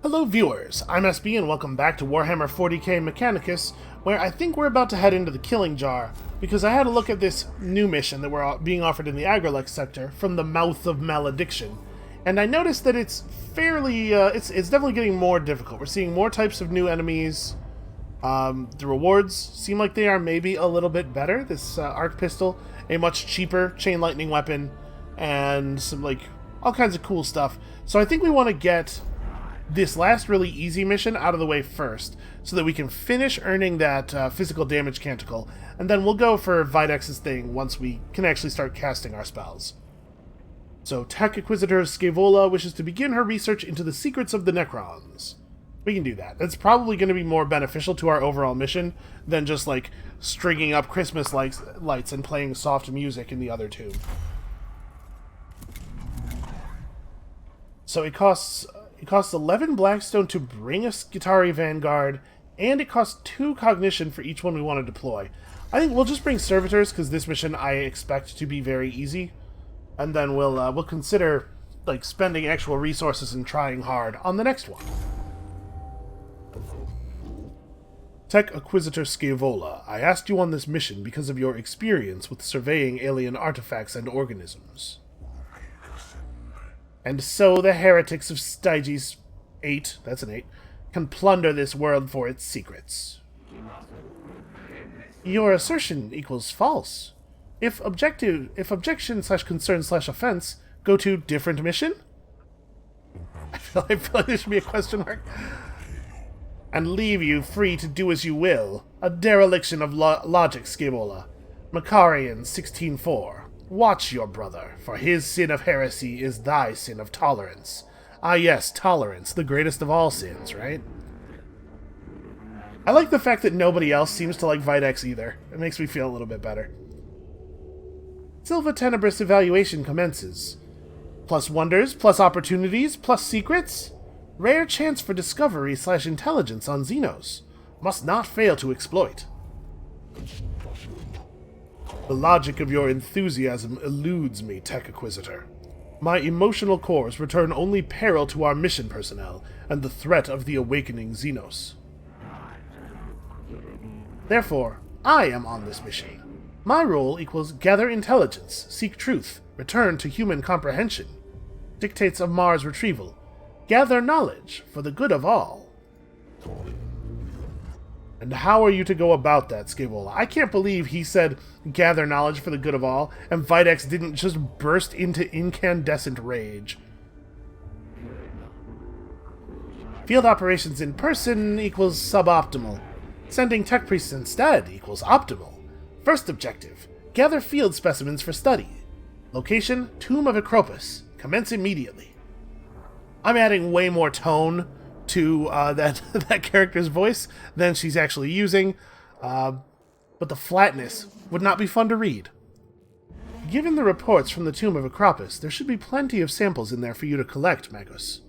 Hello viewers, I'm SB and welcome back to Warhammer 40k Mechanicus, where I think we're about to head into the Killing Jar, because I had a look at this new mission that we're being offered in the Agralex sector, from the Mouth of Malediction, and I noticed that it's fairly, it's definitely getting more difficult. We're seeing more types of new enemies. The rewards seem like they are maybe a little bit better. This arc pistol, a much cheaper chain lightning weapon, and some, all kinds of cool stuff. So I think we want to get this last really easy mission out of the way first, so that we can finish earning that physical damage canticle, and then we'll go for Videx's thing once we can actually start casting our spells. So, Tech Inquisitor Scaevola wishes to begin her research into the secrets of the Necrons. We can do that. That's probably going to be more beneficial to our overall mission than just, stringing up Christmas lights and playing soft music in the other tomb. So it costs 11 Blackstone to bring a Skitarii Vanguard, and it costs 2 cognition for each one we want to deploy. I think we'll just bring servitors, because this mission I expect to be very easy, and then we'll consider spending actual resources and trying hard on the next one. Tech Inquisitor Scaevola, I asked you on this mission because of your experience with surveying alien artifacts and organisms. And so the heretics of Styges 8, that's an 8, can plunder this world for its secrets. Your assertion equals false. If objection/concern/offense go to different mission? I feel like there should be a question mark. And leave you free to do as you will. A dereliction of logic, Scaevola. Macarian 16:4. Watch your brother, for his sin of heresy is thy sin of tolerance. Ah yes, tolerance, the greatest of all sins, right? I like the fact that nobody else seems to like Videx either. It makes me feel a little bit better. Silva Tenebris evaluation commences. Plus wonders, plus opportunities, plus secrets. Rare chance for discovery/intelligence on Xenos. Must not fail to exploit. The logic of your enthusiasm eludes me, Tech Inquisitor. My emotional cores return only peril to our mission personnel and the threat of the awakening Xenos. Therefore, I am on this mission. My role equals gather intelligence, seek truth, return to human comprehension. Dictates of Mars retrieval. Gather knowledge for the good of all. And how are you to go about that, Scaevola? I can't believe he said, gather knowledge for the good of all, and Videx didn't just burst into incandescent rage. Field operations in person equals suboptimal. Sending tech priests instead equals optimal. First objective, gather field specimens for study. Location, Tomb of Acropus. Commence immediately. I'm adding way more tone to that character's voice than she's actually using, but the flatness would not be fun to read. Given the reports from the Tomb of Acropus, there should be plenty of samples in there for you to collect, Magus.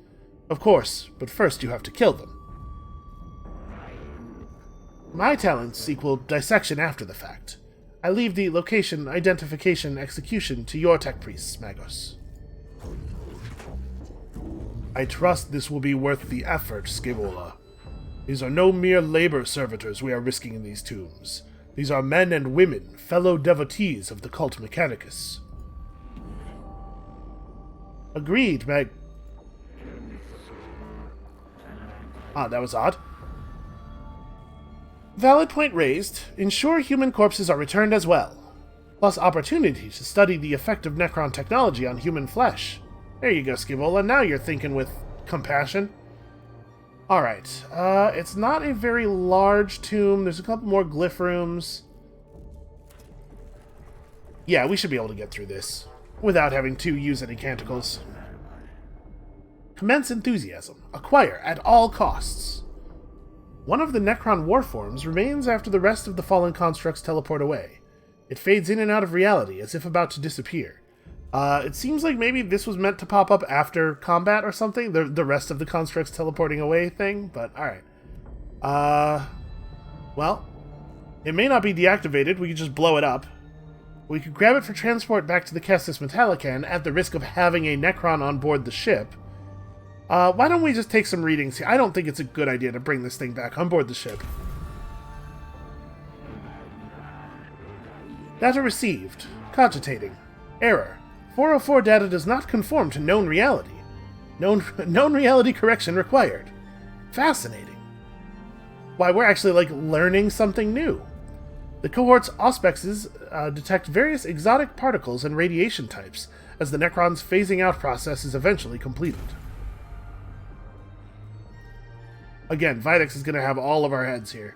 Of course, but first you have to kill them. My talents equal dissection after the fact. I leave the location, identification, execution to your tech priests, Magus. I trust this will be worth the effort, Scaevola. These are no mere labor servitors we are risking in these tombs. These are men and women, fellow devotees of the cult Mechanicus. Agreed, that was odd. Valid point raised. Ensure human corpses are returned as well. Plus opportunity to study the effect of Necron technology on human flesh. There you go, Scaevola. Now you're thinking with compassion. Alright. It's not a very large tomb. There's a couple more glyph rooms. Yeah, we should be able to get through this without having to use any canticles. Commence enthusiasm. Acquire at all costs. One of the Necron warforms remains after the rest of the fallen constructs teleport away. It fades in and out of reality, as if about to disappear. It seems like maybe this was meant to pop up after combat or something, the rest of the constructs teleporting away thing, but alright. Well, it may not be deactivated, we could just blow it up. We could grab it for transport back to the Castus Metallican at the risk of having a Necron on board the ship. Why don't we just take some readings here? I don't think it's a good idea to bring this thing back on board the ship. Data received. Cogitating. Error. 404 data does not conform to known reality. Known reality correction required. Fascinating. Why, we're actually, like, learning something new. The cohort's auspexes detect various exotic particles and radiation types as the Necron's phasing out process is eventually completed. Again, Videx is going to have all of our heads here.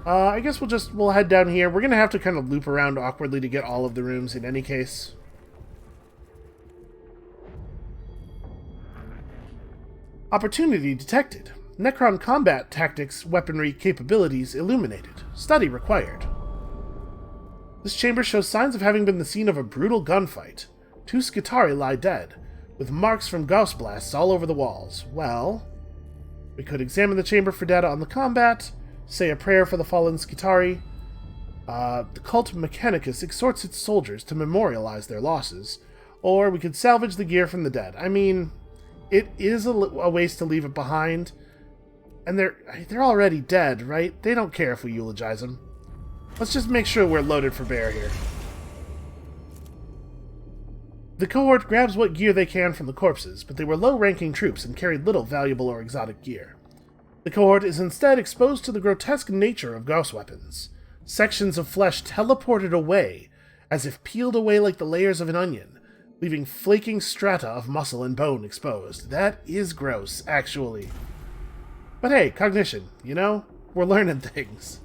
I guess we'll head down here. We're going to have to kind of loop around awkwardly to get all of the rooms in any case. Opportunity detected. Necron combat tactics, weaponry, capabilities illuminated. Study required. This chamber shows signs of having been the scene of a brutal gunfight. 2 Skitarii lie dead, with marks from Gauss blasts all over the walls. Well, we could examine the chamber for data on the combat, say a prayer for the fallen Skitarii. The cult Mechanicus exhorts its soldiers to memorialize their losses, or we could salvage the gear from the dead. I mean, it is a waste to leave it behind, and they're already dead, right? They don't care if we eulogize them. Let's just make sure we're loaded for bear here. The cohort grabs what gear they can from the corpses, but they were low-ranking troops and carried little valuable or exotic gear. The cohort is instead exposed to the grotesque nature of Gauss weapons. Sections of flesh teleported away, as if peeled away like the layers of an onion, leaving flaking strata of muscle and bone exposed. That is gross, actually. But hey, cognition, you know? We're learning things.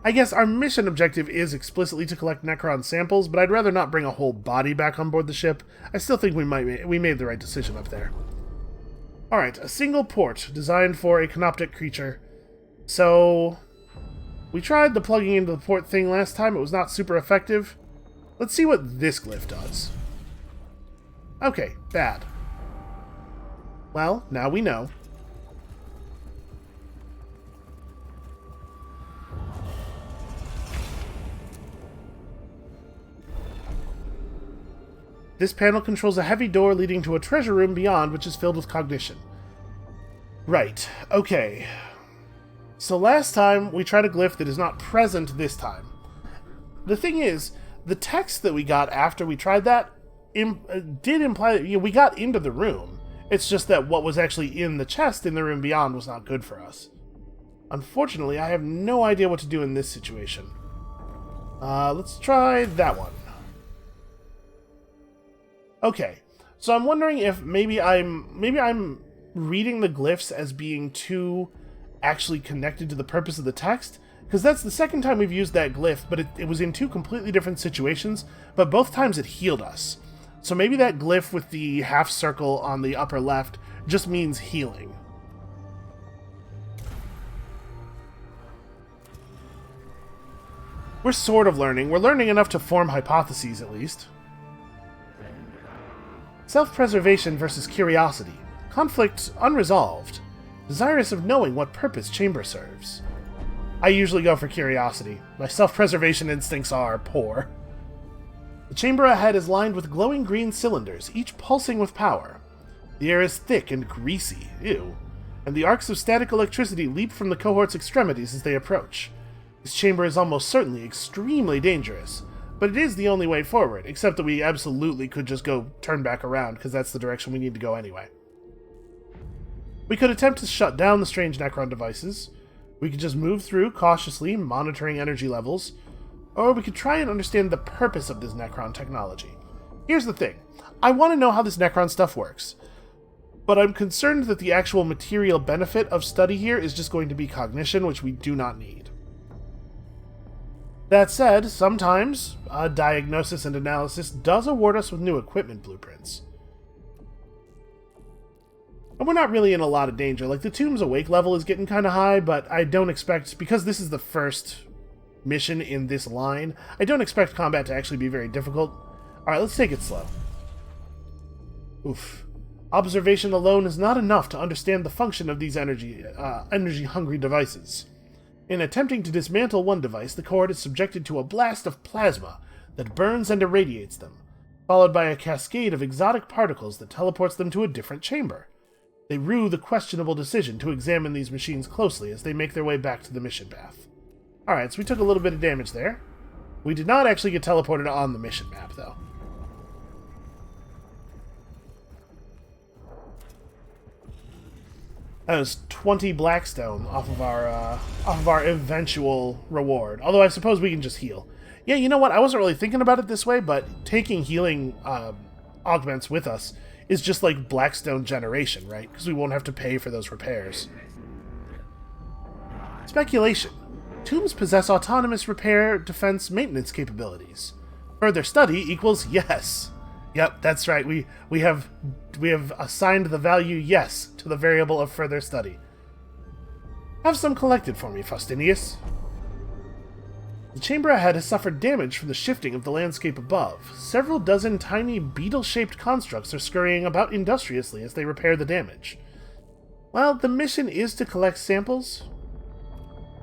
I guess our mission objective is explicitly to collect Necron samples, but I'd rather not bring a whole body back on board the ship. I still think we made the right decision up there. Alright, a single port designed for a canoptic creature. So, we tried the plugging into the port thing last time. It was not super effective. Let's see what this glyph does. Okay, bad. Well, now we know. This panel controls a heavy door leading to a treasure room beyond, which is filled with cognition. Right, okay. So last time, we tried a glyph that is not present this time. The thing is, the text that we got after we tried that did imply that we got into the room. It's just that what was actually in the chest in the room beyond was not good for us. Unfortunately, I have no idea what to do in this situation. Let's try that one. Okay, so I'm wondering if maybe I'm reading the glyphs as being too actually connected to the purpose of the text, because that's the second time we've used that glyph, but it was in 2 completely different situations, but both times it healed us. So maybe that glyph with the half circle on the upper left just means healing. We're sort of learning. We're learning enough to form hypotheses, at least. Self-preservation versus curiosity. Conflict unresolved. Desirous of knowing what purpose chamber serves. I usually go for curiosity. My self-preservation instincts are poor. The chamber ahead is lined with glowing green cylinders, each pulsing with power. The air is thick and greasy, ew, and the arcs of static electricity leap from the cohort's extremities as they approach. This chamber is almost certainly extremely dangerous, but it is the only way forward, except that we absolutely could just go turn back around, because that's the direction we need to go anyway. We could attempt to shut down the strange Necron devices. We could just move through cautiously, monitoring energy levels, or we could try and understand the purpose of this Necron technology. Here's the thing. I want to know how this Necron stuff works, but I'm concerned that the actual material benefit of study here is just going to be cognition, which we do not need. That said, sometimes diagnosis and analysis does award us with new equipment blueprints. And we're not really in a lot of danger. Like, the Tomb's awake level is getting kind of high, but I don't expect, because this is the first mission in this line, I don't expect combat to actually be very difficult. Alright, let's take it slow. Oof. Observation alone is not enough to understand the function of these energy-hungry devices. In attempting to dismantle one device, the cohort is subjected to a blast of plasma that burns and irradiates them. followed by a cascade of exotic particles that teleports them to a different chamber. They rue the questionable decision to examine these machines closely as they make their way back to the mission path. Alright, so we took a little bit of damage there. We did not actually get teleported on the mission map, though. That was 20 Blackstone off of our eventual reward. Although I suppose we can just heal. Yeah, you know what? I wasn't really thinking about it this way, but taking healing augments with us is just like Blackstone generation, right? Because we won't have to pay for those repairs. Speculation. Tombs possess autonomous repair, defense, maintenance capabilities. Further study equals yes. Yep, that's right. We have assigned the value yes to the variable of further study. Have some collected for me, Faustinius. The chamber ahead has suffered damage from the shifting of the landscape above. Several dozen tiny beetle-shaped constructs are scurrying about industriously as they repair the damage. Well, the mission is to collect samples,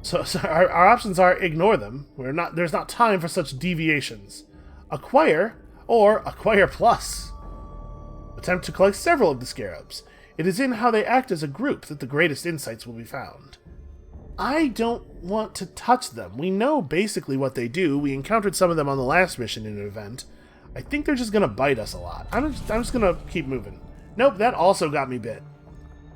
so our options are ignore them. There's not time for such deviations. Acquire, or acquire plus. Attempt to collect several of the scarabs. It is in how they act as a group that the greatest insights will be found. I don't want to touch them. We know basically what they do. We encountered some of them on the last mission in an event. I think they're just going to bite us a lot. I'm just going to keep moving. Nope, that also got me bit.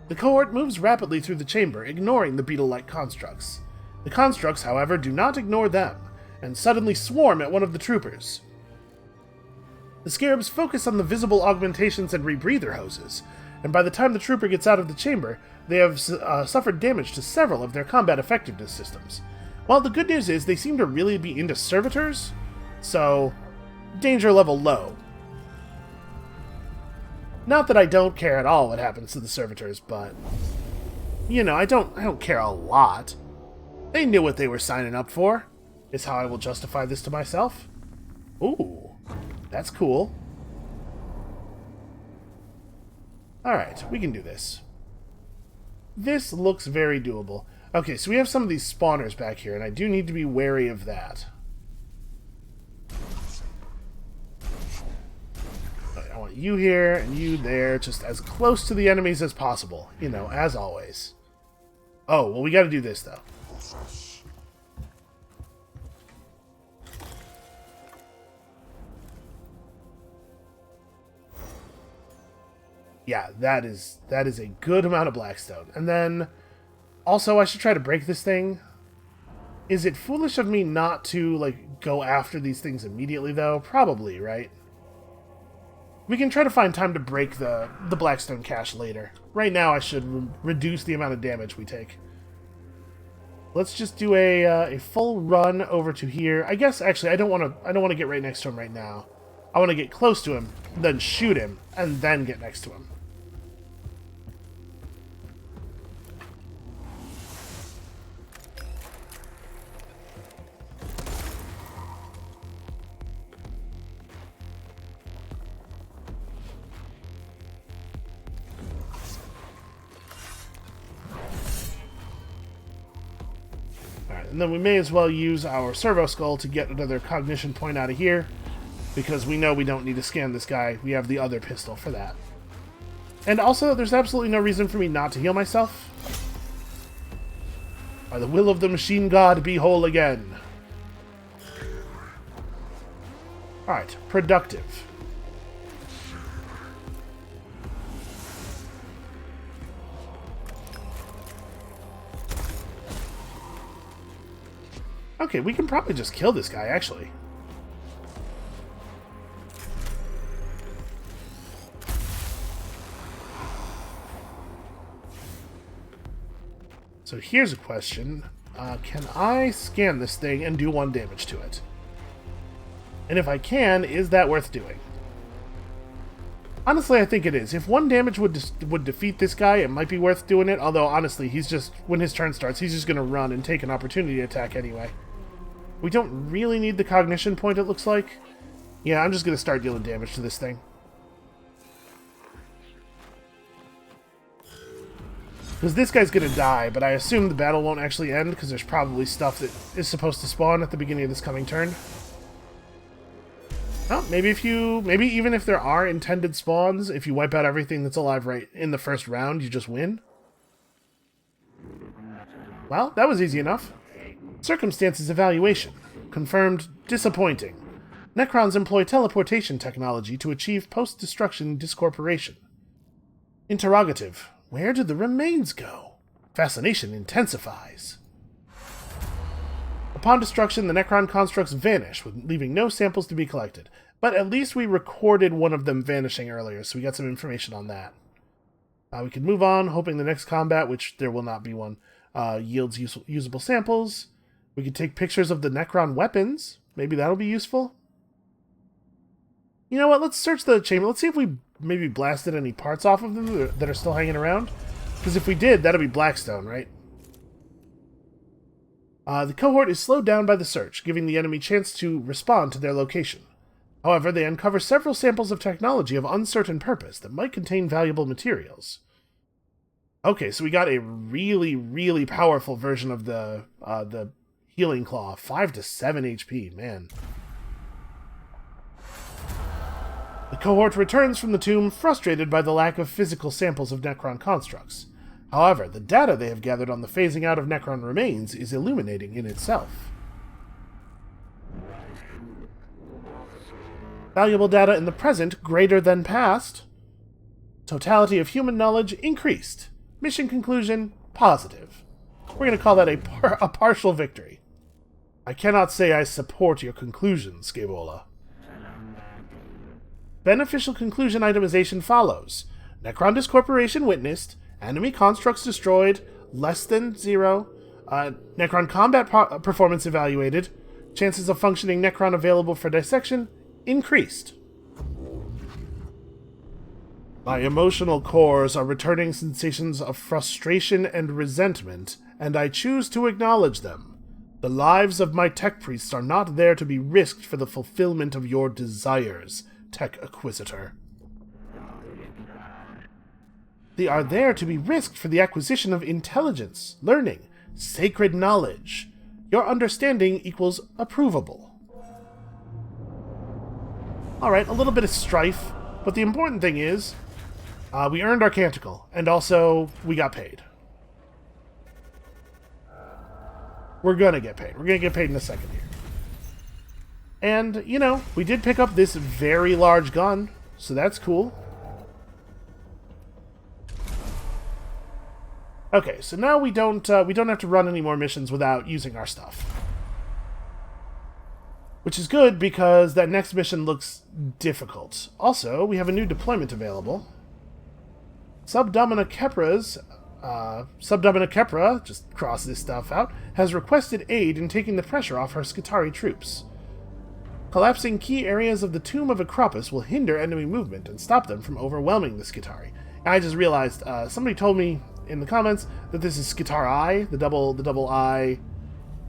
The cohort moves rapidly through the chamber, ignoring the beetle-like constructs. The constructs, however, do not ignore them, and suddenly swarm at one of the troopers. The scarabs focus on the visible augmentations and rebreather hoses, and by the time the trooper gets out of the chamber, they have suffered damage to several of their combat effectiveness systems. Well, the good news is they seem to really be into servitors, so danger level low. Not that I don't care at all what happens to the servitors, but you know, I don't care a lot. They knew what they were signing up for, is how I will justify this to myself. Ooh, that's cool. Alright, we can do this. This looks very doable. Okay, so we have some of these spawners back here, and I do need to be wary of that. I want you here, and you there, just as close to the enemies as possible. You know, as always. Oh, well, we gotta do this, though. Yeah, that is a good amount of Blackstone. And then, also, I should try to break this thing. Is it foolish of me not to, like, go after these things immediately, though? Probably, right? We can try to find time to break the Blackstone cache later. Right now, I should reduce the amount of damage we take. Let's just do a full run over to here. I guess, actually, I don't want to get right next to him right now. I want to get close to him, then shoot him, and then get next to him. And then we may as well use our servo-skull to get another cognition point out of here, because we know we don't need to scan this guy. We have the other pistol for that. And also, there's absolutely no reason for me not to heal myself. By the will of the machine god, be whole again. Alright, productive. Okay, we can probably just kill this guy, actually. So here's a question. Can I scan this thing and do 1 damage to it? And if I can, is that worth doing? Honestly, I think it is. If 1 damage would defeat this guy, it might be worth doing it. Although, honestly, he's just, when his turn starts, he's just going to run and take an opportunity attack anyway. We don't really need the cognition point, it looks like. Yeah, I'm just going to start dealing damage to this thing. Because this guy's going to die, but I assume the battle won't actually end, because there's probably stuff that is supposed to spawn at the beginning of this coming turn. Well, maybe even if there are intended spawns, if you wipe out everything that's alive right in the first round, you just win. Well, that was easy enough. Circumstances evaluation. Confirmed disappointing. Necrons employ teleportation technology to achieve post-destruction discorporation. Interrogative. Where did the remains go? Fascination intensifies. Upon destruction, the Necron constructs vanish, leaving no samples to be collected. But at least we recorded one of them vanishing earlier, so we got some information on that. We can move on, hoping the next combat, which there will not be one, yields usable samples. We can take pictures of the Necron weapons. Maybe that'll be useful. You know what? Let's search the chamber. Let's see if we maybe blasted any parts off of them that are still hanging around. Because if we did, that'll be Blackstone, right? The cohort is slowed down by the search, giving the enemy chance to respond to their location. However, they uncover several samples of technology of uncertain purpose that might contain valuable materials. Okay, so we got a really, really powerful version of the healing claw. 5 to 7 HP, man. The cohort returns from the tomb frustrated by the lack of physical samples of Necron constructs. However, the data they have gathered on the phasing out of Necron remains is illuminating in itself. Valuable data in the present greater than past. Totality of human knowledge increased. Mission conclusion positive. We're going to call that a partial victory. I cannot say I support your conclusions, Scaevola. Beneficial conclusion itemization follows. Necron discorporation witnessed. Enemy constructs destroyed. Less than 0. Necron combat performance evaluated. Chances of functioning Necron available for dissection increased. My emotional cores are returning sensations of frustration and resentment, and I choose to acknowledge them. The lives of my tech priests are not there to be risked for the fulfillment of your desires, Tech Acquisitor. They are there to be risked for the acquisition of intelligence, learning, sacred knowledge. Your understanding equals approvable. Alright, a little bit of strife, but the important thing is, we earned our canticle, and also, we got paid. We're gonna get paid. We're gonna get paid in a second here. And, you know, we did pick up this very large gun, so that's cool. Okay, so now we don't have to run any more missions without using our stuff. Which is good, because that next mission looks difficult. Also, we have a new deployment available. Subdomina Kepra, just cross this stuff out, has requested aid in taking the pressure off her Skitarii troops. Collapsing key areas of the Tomb of Acropus will hinder enemy movement and stop them from overwhelming the Skitarii. I just realized, somebody told me in the comments that this is Skitarii, the double I,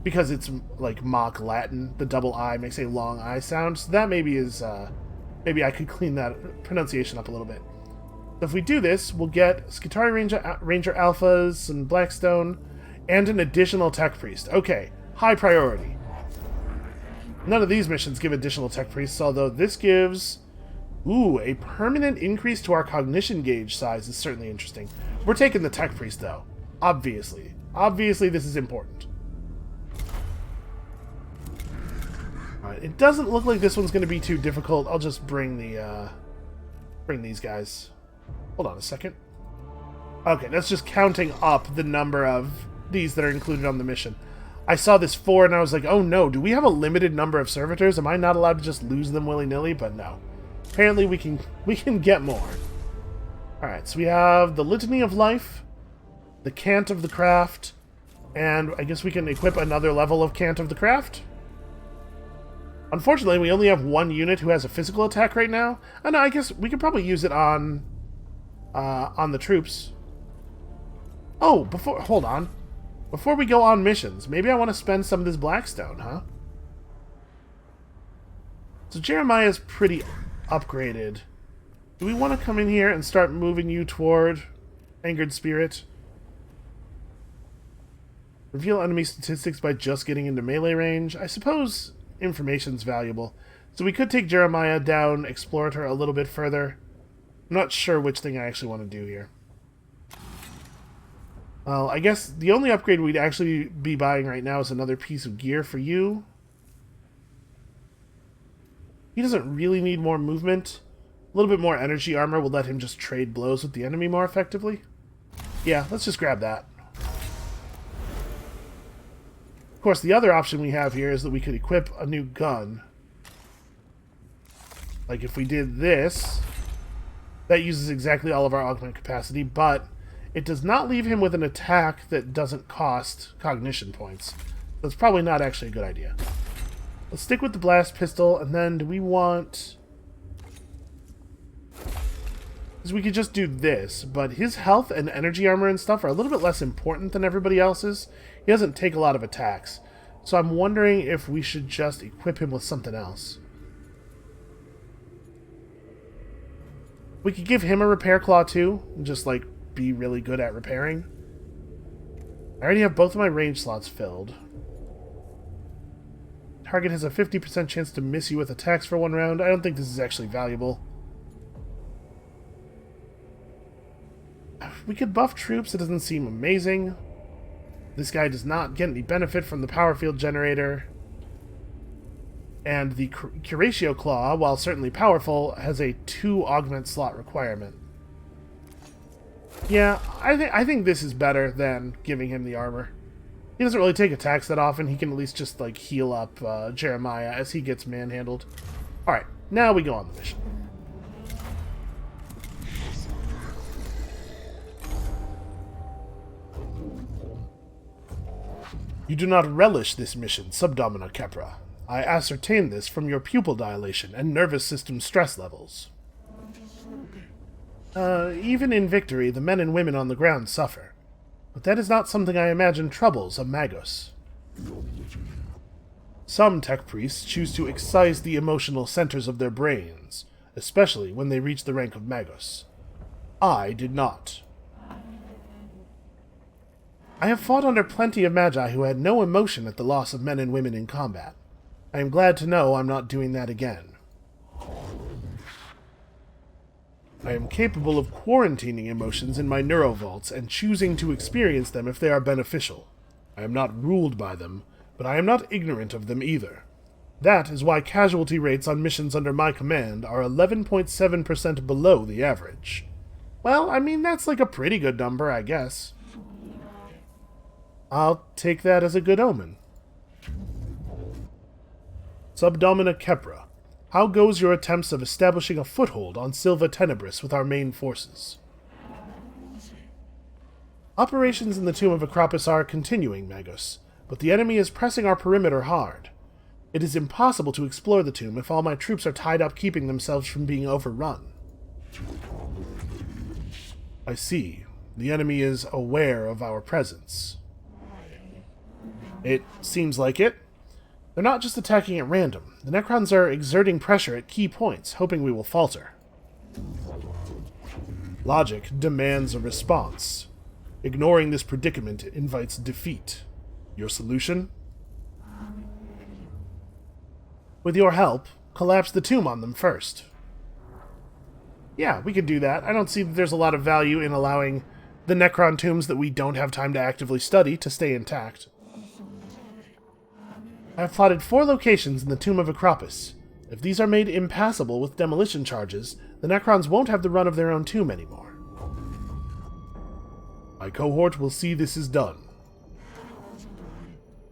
because it's like mock Latin, the double I makes a long I sound, so that maybe is, maybe I could clean that pronunciation up a little bit. So if we do this, we'll get Skitarii Ranger Alphas, some Blackstone, and an additional Tech Priest. Okay, high priority. None of these missions give additional Tech Priests, although this gives... Ooh, a permanent increase to our cognition gauge size is certainly interesting. We're taking the Tech Priest, though. Obviously. Obviously, this is important. Alright, it doesn't look like this one's going to be too difficult. I'll just bring these guys. Hold on a second. Okay, that's just counting up the number of these that are included on the mission. I saw this 4 and I was like, oh no, do we have a limited number of servitors? Am I not allowed to just lose them willy-nilly? But no. Apparently we can get more. Alright, so we have the Litany of Life, the Cant of the Craft, and I guess we can equip another level of Cant of the Craft. Unfortunately, we only have one unit who has a physical attack right now. And I guess we could probably use it on the troops. Oh, hold on. Before we go on missions, maybe I want to spend some of this Blackstone, huh? So Jeremiah's pretty upgraded. Do we want to come in here and start moving you toward Angered Spirit? Reveal enemy statistics by just getting into melee range. I suppose information's valuable. So we could take Jeremiah down Explorator a little bit further. I'm not sure which thing I actually want to do here. Well, I guess the only upgrade we'd actually be buying right now is another piece of gear for you. He doesn't really need more movement. A little bit more energy armor will let him just trade blows with the enemy more effectively. Yeah, let's just grab that. Of course, the other option we have here is that we could equip a new gun. Like if we did this, that uses exactly all of our augment capacity, but it does not leave him with an attack that doesn't cost cognition points. That's probably not actually a good idea. Let's stick with the blast pistol, and then do we want... Because we could just do this, but his health and energy armor and stuff are a little bit less important than everybody else's. He doesn't take a lot of attacks. So I'm wondering if we should just equip him with something else. We could give him a repair claw too, and just like be really good at repairing. I already have both of my range slots filled. Target has a 50% chance to miss you with attacks for 1 round. I don't think this is actually valuable. We could buff troops. It doesn't seem amazing. This guy does not get any benefit from the power field generator. And the Curatio Claw, while certainly powerful, has a 2 augment slot requirement. Yeah, I think this is better than giving him the armor. He doesn't really take attacks that often. He can at least just like heal up Jeremiah as he gets manhandled. Alright, now we go on the mission. You do not relish this mission, Subdomina Kepra. I ascertain this from your pupil dilation and nervous system stress levels. Even in victory, the men and women on the ground suffer. But that is not something I imagine troubles a Magos. Some tech priests choose to excise the emotional centers of their brains, especially when they reach the rank of Magos. I did not. I have fought under plenty of Magi who had no emotion at the loss of men and women in combat. I am glad to know I'm not doing that again. I am capable of quarantining emotions in my neurovaults and choosing to experience them if they are beneficial. I am not ruled by them, but I am not ignorant of them either. That is why casualty rates on missions under my command are 11.7% below the average. Well, I mean, that's like a pretty good number, I guess. I'll take that as a good omen. Subdomina Kepra, how goes your attempts of establishing a foothold on Silva Tenebris with our main forces? Operations in the Tomb of Acropis are continuing, Magos, but the enemy is pressing our perimeter hard. It is impossible to explore the tomb if all my troops are tied up keeping themselves from being overrun. I see. The enemy is aware of our presence. It seems like it. They're not just attacking at random. The Necrons are exerting pressure at key points, hoping we will falter. Logic demands a response. Ignoring this predicament invites defeat. Your solution? With your help, collapse the tomb on them first. Yeah, we could do that. I don't see that there's a lot of value in allowing the Necron tombs that we don't have time to actively study to stay intact. I have plotted 4 locations in the Tomb of Acropis. If these are made impassable with demolition charges, the Necrons won't have the run of their own tomb anymore. My cohort will see this is done.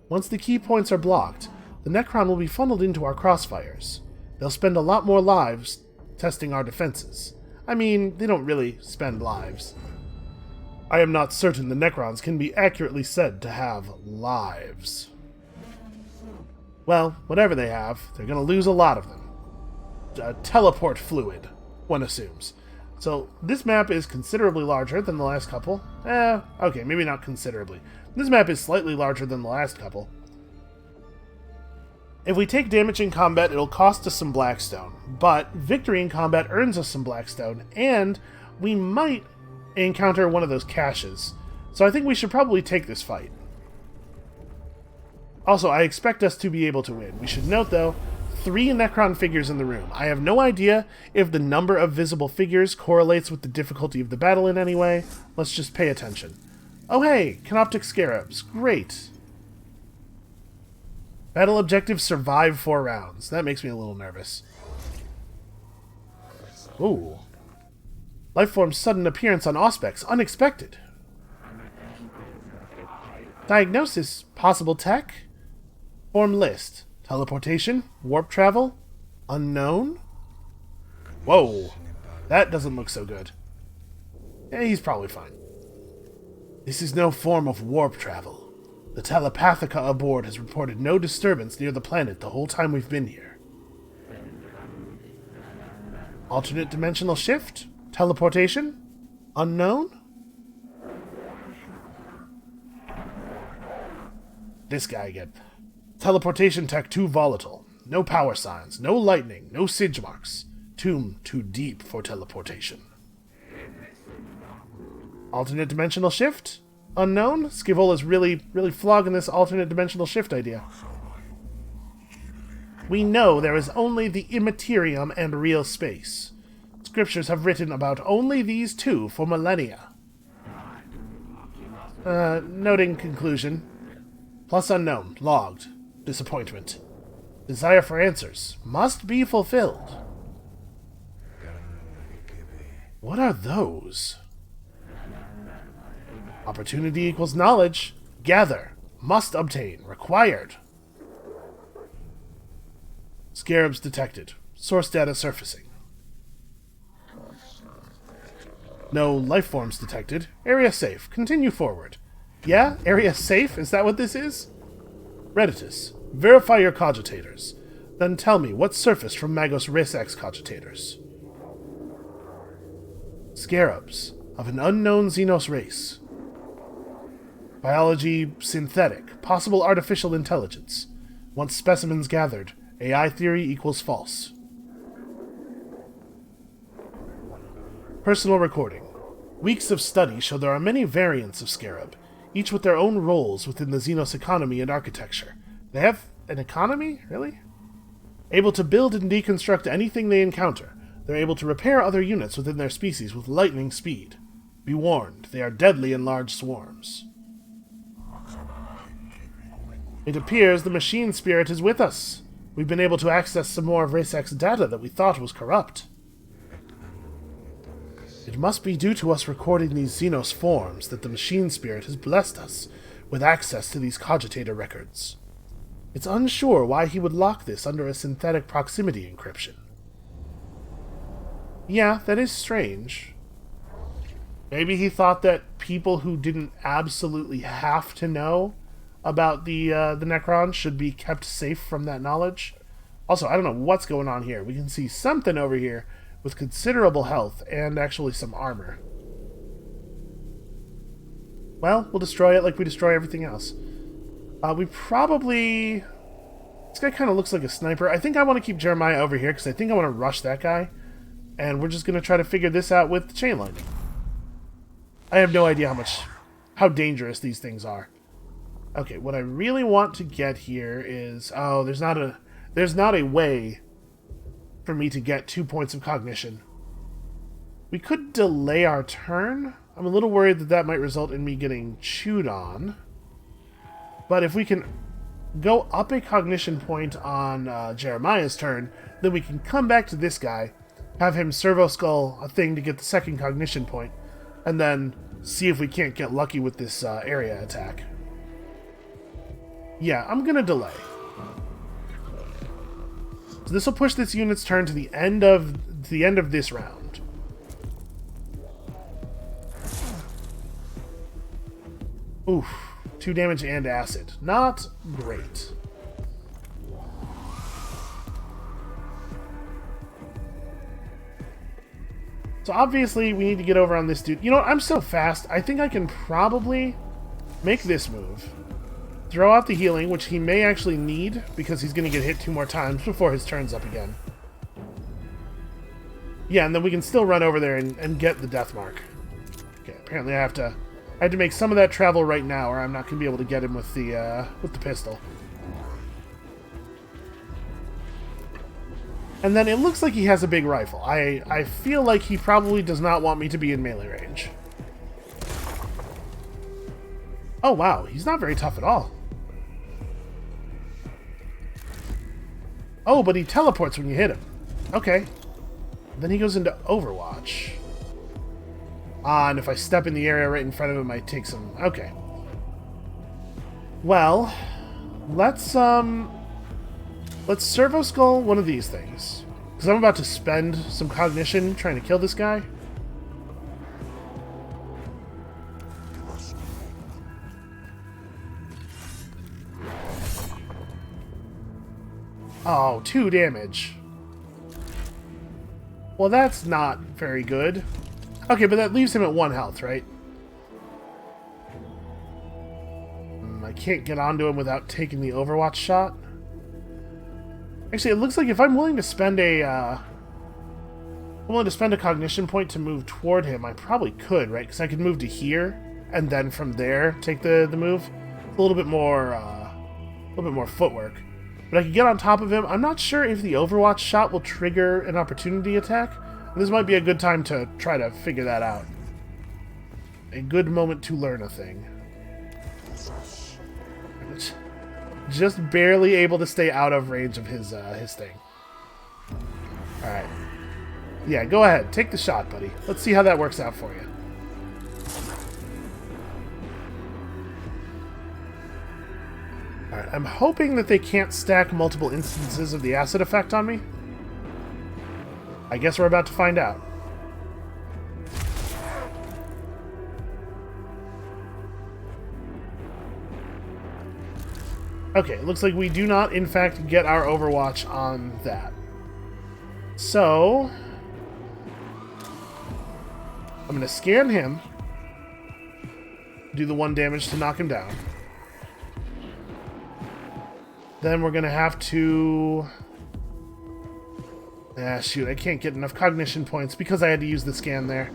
Once the key points are blocked, the Necron will be funneled into our crossfires. They'll spend a lot more lives testing our defenses. I mean, they don't really spend lives. I am not certain the Necrons can be accurately said to have lives. Well, whatever they have, they're going to lose a lot of them. Teleport fluid, one assumes. So, this map is considerably larger than the last couple. Okay, maybe not considerably. This map is slightly larger than the last couple. If we take damage in combat, it'll cost us some Blackstone. But victory in combat earns us some Blackstone, and we might encounter one of those caches. So I think we should probably take this fight. Also, I expect us to be able to win. We should note, though, 3 Necron figures in the room. I have no idea if the number of visible figures correlates with the difficulty of the battle in any way. Let's just pay attention. Oh hey, Canoptic Scarabs. Great. Battle objective, survive 4 rounds. That makes me a little nervous. Ooh. Lifeform's sudden appearance on Auspex. Unexpected. Diagnosis. Possible tech. Form list. Teleportation. Warp travel. Unknown. Whoa. That doesn't look so good. He's probably fine. This is no form of warp travel. The telepathica aboard has reported no disturbance near the planet the whole time we've been here. Alternate dimensional shift? Teleportation? Unknown? This guy again. Teleportation tech too volatile. No power signs, no lightning, no siege marks. Tomb too deep for teleportation. Alternate dimensional shift? Unknown? Skivola's really flogging this alternate dimensional shift idea. We know there is only the immaterium and real space. Scriptures have written about only these two for millennia. Noting conclusion. Plus unknown. Logged. Disappointment. Desire for answers. Must be fulfilled. What are those? Opportunity equals knowledge. Gather. Must obtain. Required. Scarabs detected. Source data surfacing. No lifeforms detected. Area safe. Continue forward. Yeah? Area safe? Is that what this is? Redditus. Verify your cogitators. Then tell me what surfaced from Magos Resex cogitators. Scarabs. Of an unknown Xenos race. Biology synthetic. Possible artificial intelligence. Once specimens gathered, AI theory equals false. Personal recording. Weeks of study show there are many variants of Scarab, each with their own roles within the Xenos economy and architecture. They have an economy? Really? Able to build and deconstruct anything they encounter, they're able to repair other units within their species with lightning speed. Be warned, they are deadly in large swarms. It appears the machine spirit is with us. We've been able to access some more of Resex's data that we thought was corrupt. It must be due to us recording these Xenos forms that the machine spirit has blessed us with access to these cogitator records. It's unsure why he would lock this under a synthetic proximity encryption. Yeah, that is strange. Maybe he thought that people who didn't absolutely have to know about the Necrons should be kept safe from that knowledge. Also, I don't know what's going on here. We can see something over here with considerable health and actually some armor. Well, we'll destroy it like we destroy everything else. We probably... This guy kind of looks like a sniper. I think I want to keep Jeremiah over here because I think I want to rush that guy. And we're just going to try to figure this out with the chain lightning. I have no idea how dangerous these things are. Okay, what I really want to get here is... Oh, there's not a way for me to get 2 points of cognition. We could delay our turn. I'm a little worried that that might result in me getting chewed on. But if we can go up a cognition point on Jeremiah's turn, then we can come back to this guy, have him servo-skull a thing to get the second cognition point, and then see if we can't get lucky with this area attack. Yeah, I'm gonna delay. So this will push this unit's turn to the end of this round. Oof. 2 damage and acid. Not great. So obviously we need to get over on this dude. You know what? I'm so fast. I think I can probably make this move. Throw out the healing, which he may actually need because he's going to get hit 2 more times before his turn's up again. Yeah, and then we can still run over there and get the death mark. Okay, apparently I have to make some of that travel right now, or I'm not going to be able to get him with the pistol. And then it looks like he has a big rifle. I feel like he probably does not want me to be in melee range. Oh wow, he's not very tough at all. Oh, but he teleports when you hit him. Okay. Then he goes into Overwatch. Ah, and if I step in the area right in front of him, I take some... Okay. Well, let's servo-skull one of these things. Because I'm about to spend some cognition trying to kill this guy. Oh, 2 damage. Well, that's not very good. Okay, but that leaves him at 1 health, right? I can't get onto him without taking the Overwatch shot. Actually, it looks like if I'm willing to spend a cognition point to move toward him, I probably could, right? Because I could move to here and then from there take the move. It's a little bit more footwork. But I could get on top of him. I'm not sure if the Overwatch shot will trigger an opportunity attack. This might be a good time to try to figure that out. A good moment to learn a thing. Just barely able to stay out of range of his thing. Alright. Yeah, go ahead. Take the shot, buddy. Let's see how that works out for you. Alright, I'm hoping that they can't stack multiple instances of the acid effect on me. I guess we're about to find out. Okay, it looks like we do not, in fact, get our Overwatch on that. So... I'm going to scan him. Do the 1 damage to knock him down. Then we're going to have to... Ah, shoot, I can't get enough cognition points because I had to use the scan there.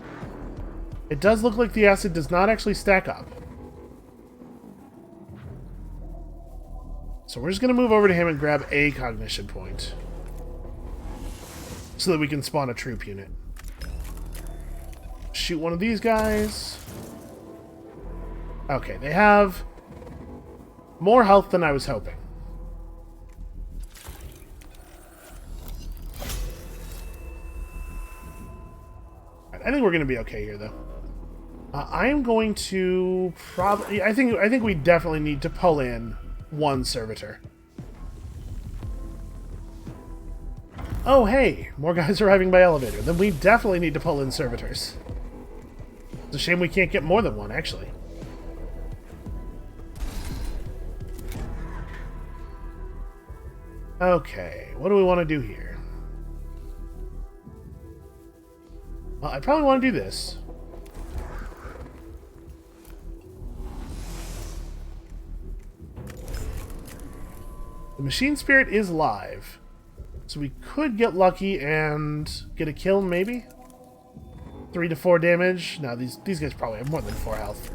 It does look like the acid does not actually stack up. So we're just going to move over to him and grab a cognition point. So that we can spawn a troop unit. Shoot one of these guys. Okay, they have more health than I was hoping. I think we're going to be okay here, though. I am going to probably... I think we definitely need to pull in 1 servitor. Oh, hey! More guys arriving by elevator. Then we definitely need to pull in servitors. It's a shame we can't get more than 1, actually. Okay, what do we want to do here? Well, I probably want to do this. The machine spirit is live. So we could get lucky and get a kill, maybe? 3 to 4 damage. No, these guys probably have more than 4 health.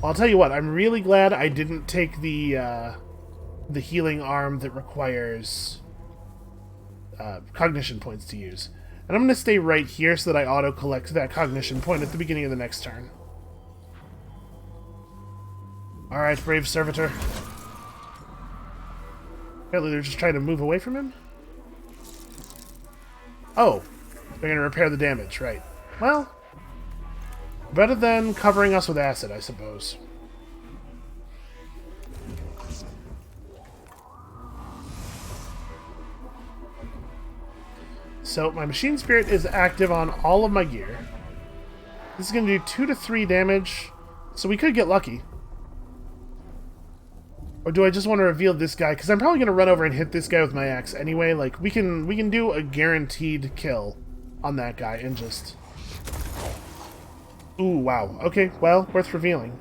Well, I'll tell you what, I'm really glad I didn't take the healing arm that requires cognition points to use. And I'm going to stay right here so that I auto-collect that cognition point at the beginning of the next turn. Alright, brave servitor. Apparently they're just trying to move away from him? Oh, they're going to repair the damage, right. Well, better than covering us with acid, I suppose. So, my machine spirit is active on all of my gear. This is going to do 2 to 3 damage, so we could get lucky. Or do I just want to reveal this guy? Because I'm probably going to run over and hit this guy with my axe anyway. Like, we can do a guaranteed kill on that guy and just... Ooh, wow. Okay, well, worth revealing.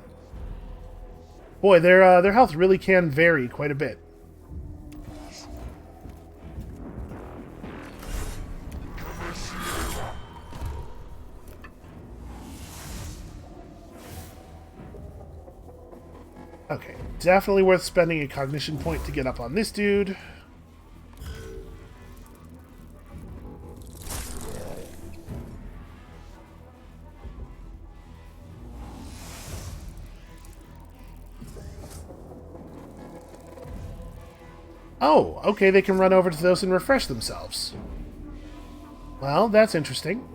Boy, their health really can vary quite a bit. Okay, definitely worth spending a cognition point to get up on this dude. Oh, okay, they can run over to those and refresh themselves. Well, that's interesting.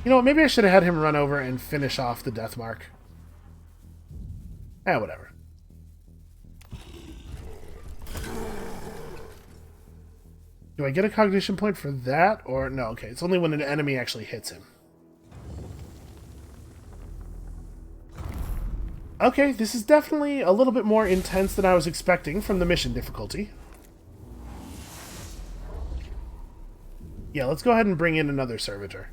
You know what, maybe I should have had him run over and finish off the death mark. Whatever. Do I get a cognition point for that? Or no, okay, it's only when an enemy actually hits him. Okay, this is definitely a little bit more intense than I was expecting from the mission difficulty. Yeah, let's go ahead and bring in another servitor.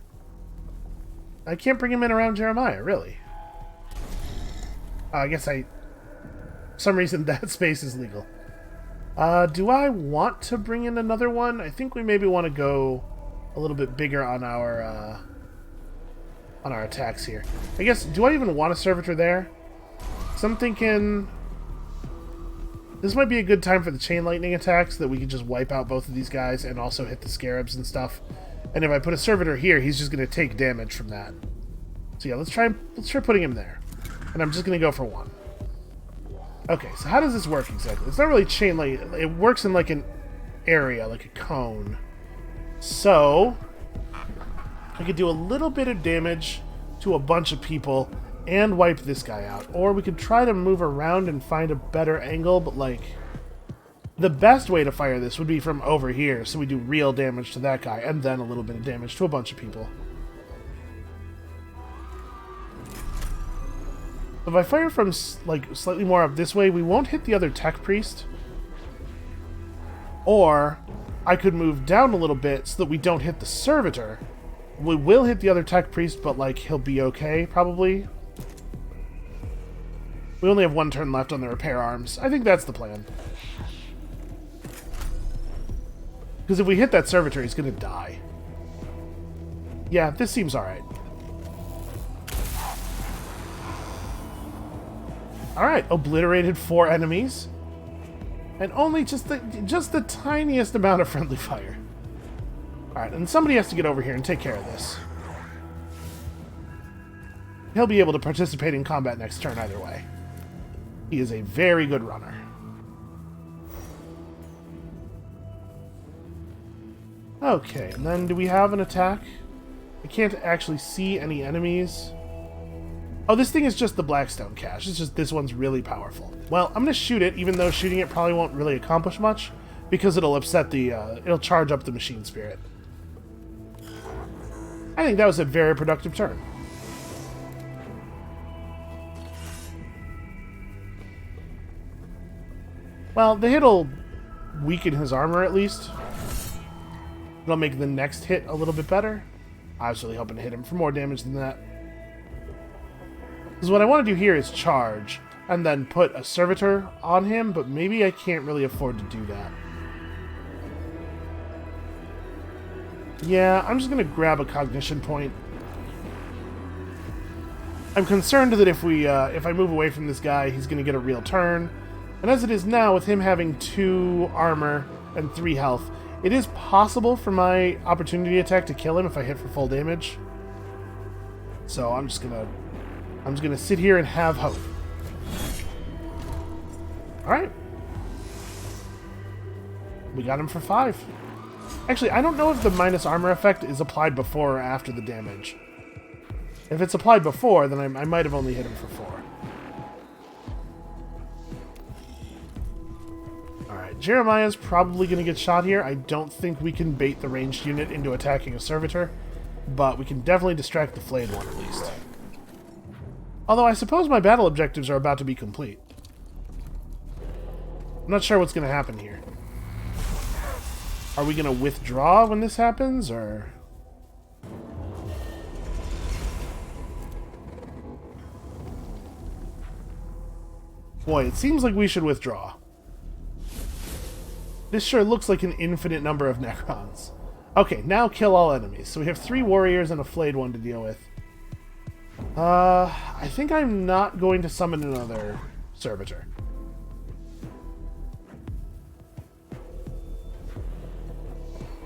I can't bring him in around Jeremiah, really. I guess for some reason that space is legal. Do I want to bring in another one? I think we maybe want to go a little bit bigger on our attacks here. I guess, do I even want a servitor there? So I'm thinking this might be a good time for the chain lightning attacks, so that we can just wipe out both of these guys and also hit the scarabs and stuff. And if I put a servitor here, he's just going to take damage from that. So yeah, let's try putting him there. And I'm just going to go for one. Okay, so how does this work exactly? It's not really chain lightning. It works in like an area, like a cone. So I could do a little bit of damage to a bunch of people and wipe this guy out. Or we could try to move around and find a better angle, but like the best way to fire this would be from over here, so we do real damage to that guy and then a little bit of damage to a bunch of people. If I fire from like slightly more up this way, we won't hit the other tech priest. Or I could move down a little bit so that we don't hit the servitor. We will hit the other tech priest, but like he'll be okay probably. We only have one turn left on the repair arms. I think that's the plan. Because if we hit that servitor, he's going to die. Yeah, this seems alright. Alright, obliterated 4 enemies. And only just the tiniest amount of friendly fire. Alright, and somebody has to get over here and take care of this. He'll be able to participate in combat next turn either way. He is a very good runner. Okay, and then do we have an attack? I can't actually see any enemies. Oh, this thing is just the Blackstone cache. It's just this one's really powerful. Well, I'm going to shoot it, even though shooting it probably won't really accomplish much, because it'll upset the, it'll charge up the machine spirit. I think that was a very productive turn. Well, the hit'll weaken his armor at least. It'll make the next hit a little bit better. I was really hoping to hit him for more damage than that. Because what I want to do here is charge, and then put a servitor on him, but maybe I can't really afford to do that. Yeah, I'm just going to grab a cognition point. I'm concerned that if I move away from this guy, he's going to get a real turn. And as it is now, with him having 2 armor and 3 health, it is possible for my opportunity attack to kill him if I hit for full damage. So I'm just gonna sit here and have hope. Alright. We got him for 5. Actually, I don't know if the minus armor effect is applied before or after the damage. If it's applied before, then I might have only hit him for 4. Alright, Jeremiah's probably going to get shot here. I don't think we can bait the ranged unit into attacking a servitor, but we can definitely distract the flayed one at least. Although I suppose my battle objectives are about to be complete. I'm not sure what's going to happen here. Are we going to withdraw when this happens, or... Boy, it seems like we should withdraw. This sure looks like an infinite number of Necrons. Okay, now kill all enemies. So we have 3 warriors and a flayed one to deal with. I think I'm not going to summon another servitor.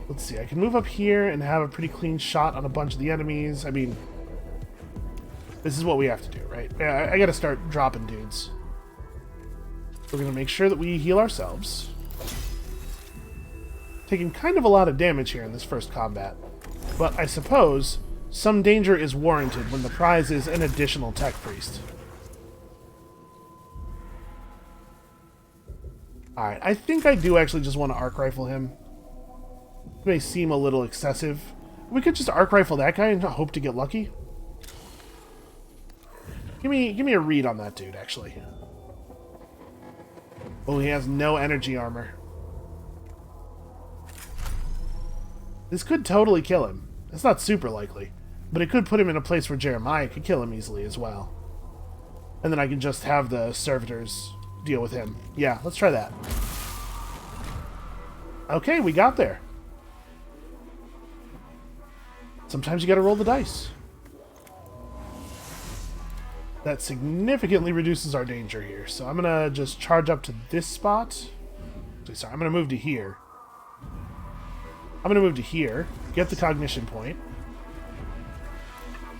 Let's see, I can move up here and have a pretty clean shot on a bunch of the enemies. I mean, this is what we have to do, right? I gotta start dropping dudes. We're gonna make sure that we heal ourselves. Taking kind of a lot of damage here in this first combat. But I suppose some danger is warranted when the prize is an additional tech priest. Alright, I think I do actually just want to arc rifle him. It may seem a little excessive. We could just arc rifle that guy and hope to get lucky. Give me a read on that dude, actually. Oh, he has no energy armor. This could totally kill him. It's not super likely, but it could put him in a place where Jeremiah could kill him easily as well. And then I can just have the servitors deal with him. Yeah, let's try that. Okay, we got there. Sometimes you gotta roll the dice. That significantly reduces our danger here. So I'm gonna just charge up to this spot. Sorry, I'm gonna move to here. I'm gonna move to here, get the cognition point,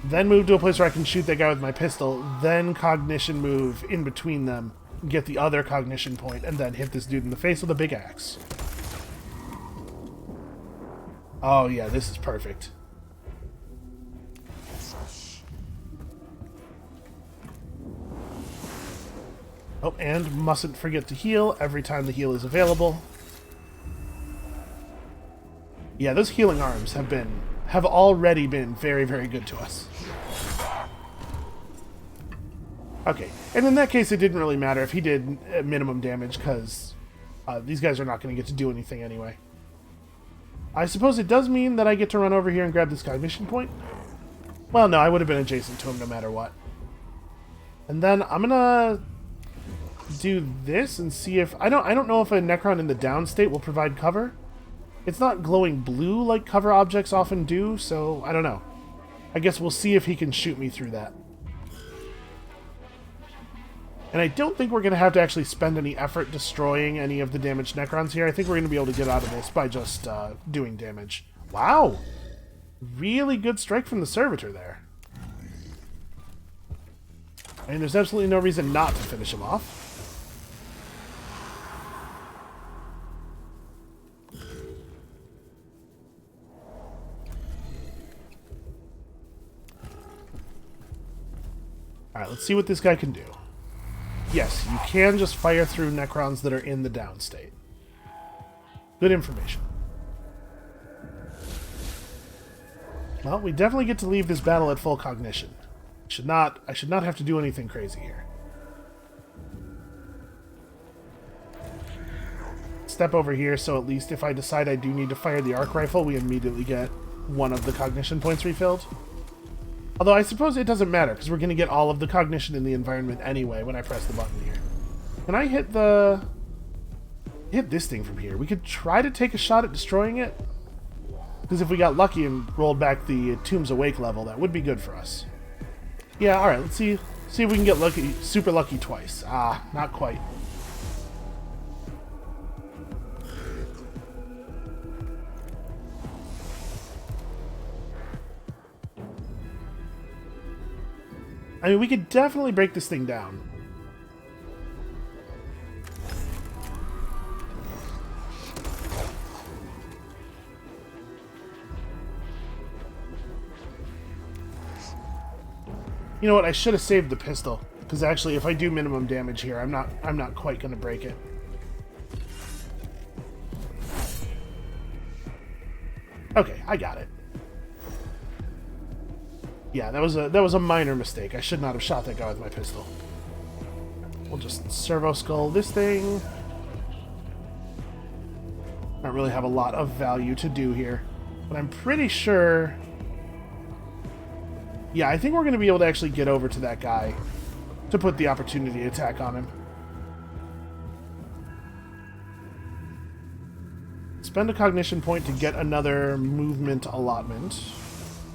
then move to a place where I can shoot that guy with my pistol, then cognition move in between them, get the other cognition point, and then hit this dude in the face with a big axe. Oh yeah, this is perfect. Oh, and mustn't forget to heal every time the heal is available. Yeah, those healing arms have already been very, very good to us. Okay, and in that case, it didn't really matter if he did minimum damage, because these guys are not going to get to do anything anyway. I suppose it does mean that I get to run over here and grab this cognition point. Well, no, I would have been adjacent to him no matter what. And then I'm gonna do this and see if I don't know if a Necron in the down state will provide cover. It's not glowing blue like cover objects often do, so I don't know. I guess we'll see if he can shoot me through that. And I don't think we're going to have to actually spend any effort destroying any of the damaged Necrons here. I think we're going to be able to get out of this by just doing damage. Wow! Really good strike from the Servitor there. I mean, there's absolutely no reason not to finish him off. Alright, let's see what this guy can do. Yes, you can just fire through Necrons that are in the down state. Good information. Well, we definitely get to leave this battle at full cognition. I should not have to do anything crazy here. Step over here, so at least if I decide I do need to fire the arc rifle, we immediately get one of the cognition points refilled. Although I suppose it doesn't matter, because we're going to get all of the cognition in the environment anyway when I press the button here. Can I hit this thing from here? We could try to take a shot at destroying it. Because if we got lucky and rolled back the Tombs Awake level, that would be good for us. Yeah, alright, let's see if we can get lucky, super lucky twice. Ah, not quite. I mean, we could definitely break this thing down. You know what? I should have saved the pistol, because actually, if I do minimum damage here, I'm not quite going to break it. Okay, I got it. Yeah, that was a minor mistake. I should not have shot that guy with my pistol. We'll just servo-skull this thing. I don't really have a lot of value to do here, but I'm pretty sure... Yeah, I think we're going to be able to actually get over to that guy to put the opportunity attack on him. Spend a cognition point to get another movement allotment.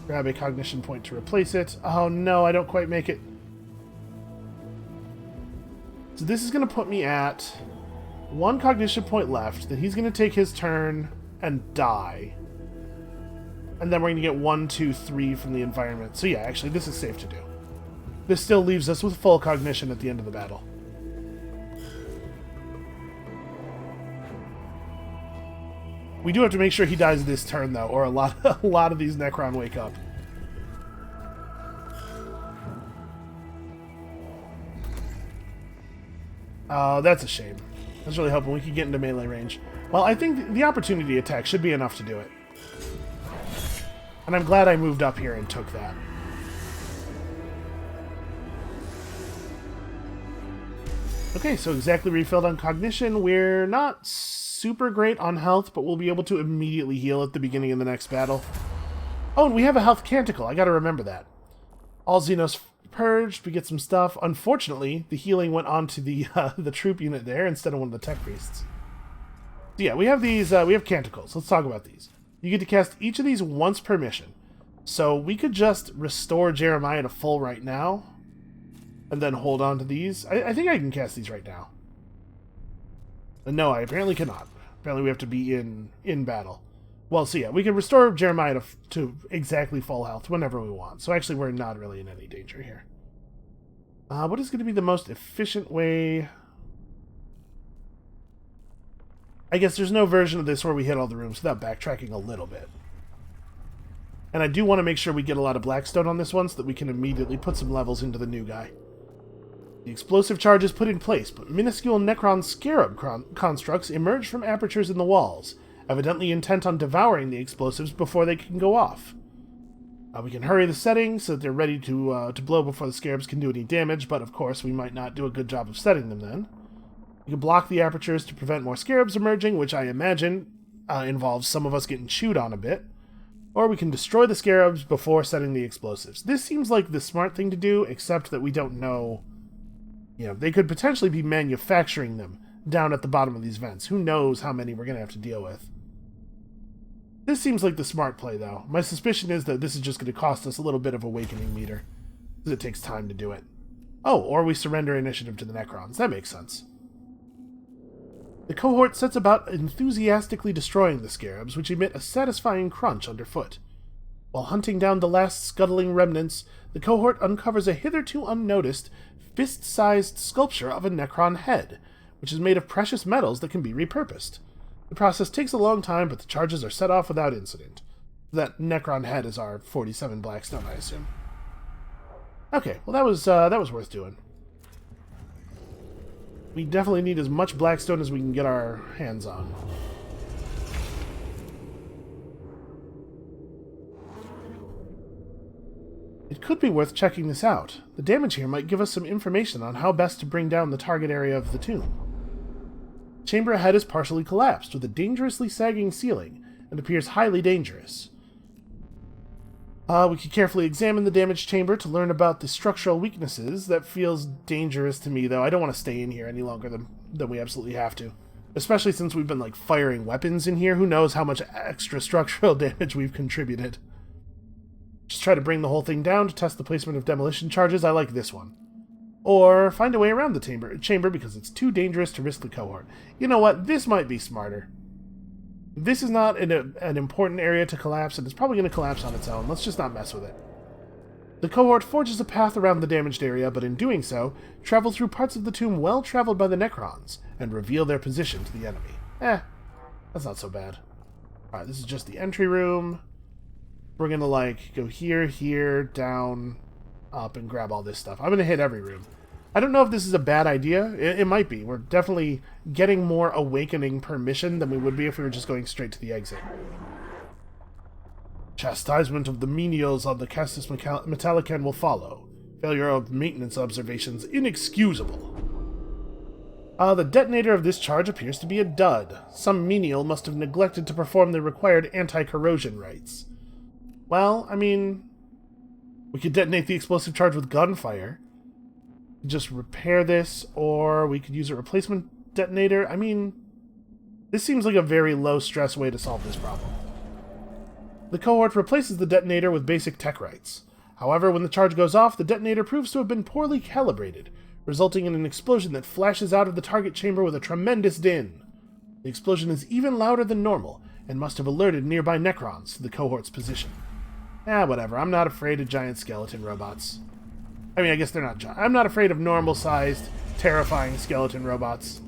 Grab a cognition point to replace it. Oh no, I don't quite make it. So this is going to put me at 1 cognition point left. Then he's going to take his turn and die. And then we're going to get 1, 2, 3 from the environment. So yeah, actually this is safe to do. This still leaves us with full cognition at the end of the battle. We do have to make sure he dies this turn though, or a lot of these Necron wake up. Oh, that's a shame. I was really hoping we could get into melee range. Well, I think the opportunity attack should be enough to do it. And I'm glad I moved up here and took that. Okay, so exactly refilled on cognition. We're not super great on health, but we'll be able to immediately heal at the beginning of the next battle. Oh, and we have a health canticle. I gotta remember that. All Xenos purged. We get some stuff. Unfortunately, the healing went on to the troop unit there instead of one of the tech priests. So yeah, we have these. We have canticles. Let's talk about these. You get to cast each of these once per mission. So we could just restore Jeremiah to full right now, and then hold on to these. I think I can cast these right now. No, I apparently cannot. Apparently we have to be in battle. Well, so yeah, we can restore Jeremiah to exactly full health whenever we want. So actually we're not really in any danger here. What is going to be the most efficient way? I guess there's no version of this where we hit all the rooms without backtracking a little bit. And I do want to make sure we get a lot of Blackstone on this one so that we can immediately put some levels into the new guy. The explosive charge is put in place, but minuscule Necron scarab constructs emerge from apertures in the walls, evidently intent on devouring the explosives before they can go off. We can hurry the settings so that they're ready to blow before the scarabs can do any damage, but of course we might not do a good job of setting them then. You can block the apertures to prevent more scarabs emerging, which I imagine involves some of us getting chewed on a bit. Or we can destroy the scarabs before setting the explosives. This seems like the smart thing to do, except that we don't know. You know, they could potentially be manufacturing them down at the bottom of these vents. Who knows how many we're going to have to deal with. This seems like the smart play, though. My suspicion is that this is just going to cost us a little bit of awakening meter, because it takes time to do it. Oh, or we surrender initiative to the Necrons. That makes sense. The cohort sets about enthusiastically destroying the scarabs, which emit a satisfying crunch underfoot. While hunting down the last scuttling remnants, the cohort uncovers a hitherto unnoticed, fist-sized sculpture of a Necron head, which is made of precious metals that can be repurposed. The process takes a long time, but the charges are set off without incident. That Necron head is our 47 Blackstone, I assume. Okay, well that was worth doing. We definitely need as much Blackstone as we can get our hands on. It could be worth checking this out. The damage here might give us some information on how best to bring down the target area of the tomb. The chamber ahead is partially collapsed, with a dangerously sagging ceiling, and appears highly dangerous. We could carefully examine the damaged chamber to learn about the structural weaknesses. That feels dangerous to me, though. I don't want to stay in here any longer than we absolutely have to. Especially since we've been, like, firing weapons in here. Who knows how much extra structural damage we've contributed. Just try to bring the whole thing down to test the placement of demolition charges. I like this one. Or find a way around the chamber because it's too dangerous to risk the cohort. You know what? This might be smarter. This is not an important area to collapse, and it's probably going to collapse on its own. Let's just not mess with it. The cohort forges a path around the damaged area, but in doing so, travel through parts of the tomb well traveled by the Necrons, and reveal their position to the enemy. That's not so bad. Alright, this is just the entry room. We're going to, like, go here, here, down, up, and grab all this stuff. I'm going to hit every room. I don't know if this is a bad idea. It might be. We're definitely getting more awakening per mission than we would be if we were just going straight to the exit. Chastisement of the menials on the Adeptus Mechanicus will follow. Failure of maintenance observations inexcusable. The detonator of this charge appears to be a dud. Some menial must have neglected to perform the required anti-corrosion rites. Well, I mean, we could detonate the explosive charge with gunfire. Just repair this, or we could use a replacement detonator. I mean, this seems like a very low-stress way to solve this problem. The cohort replaces the detonator with basic tech rights. However, when the charge goes off, the detonator proves to have been poorly calibrated, resulting in an explosion that flashes out of the target chamber with a tremendous din. The explosion is even louder than normal, and must have alerted nearby Necrons to the cohort's position. Whatever, I'm not afraid of giant skeleton robots. I mean, I guess they're not giant. I'm not afraid of normal-sized, terrifying skeleton robots.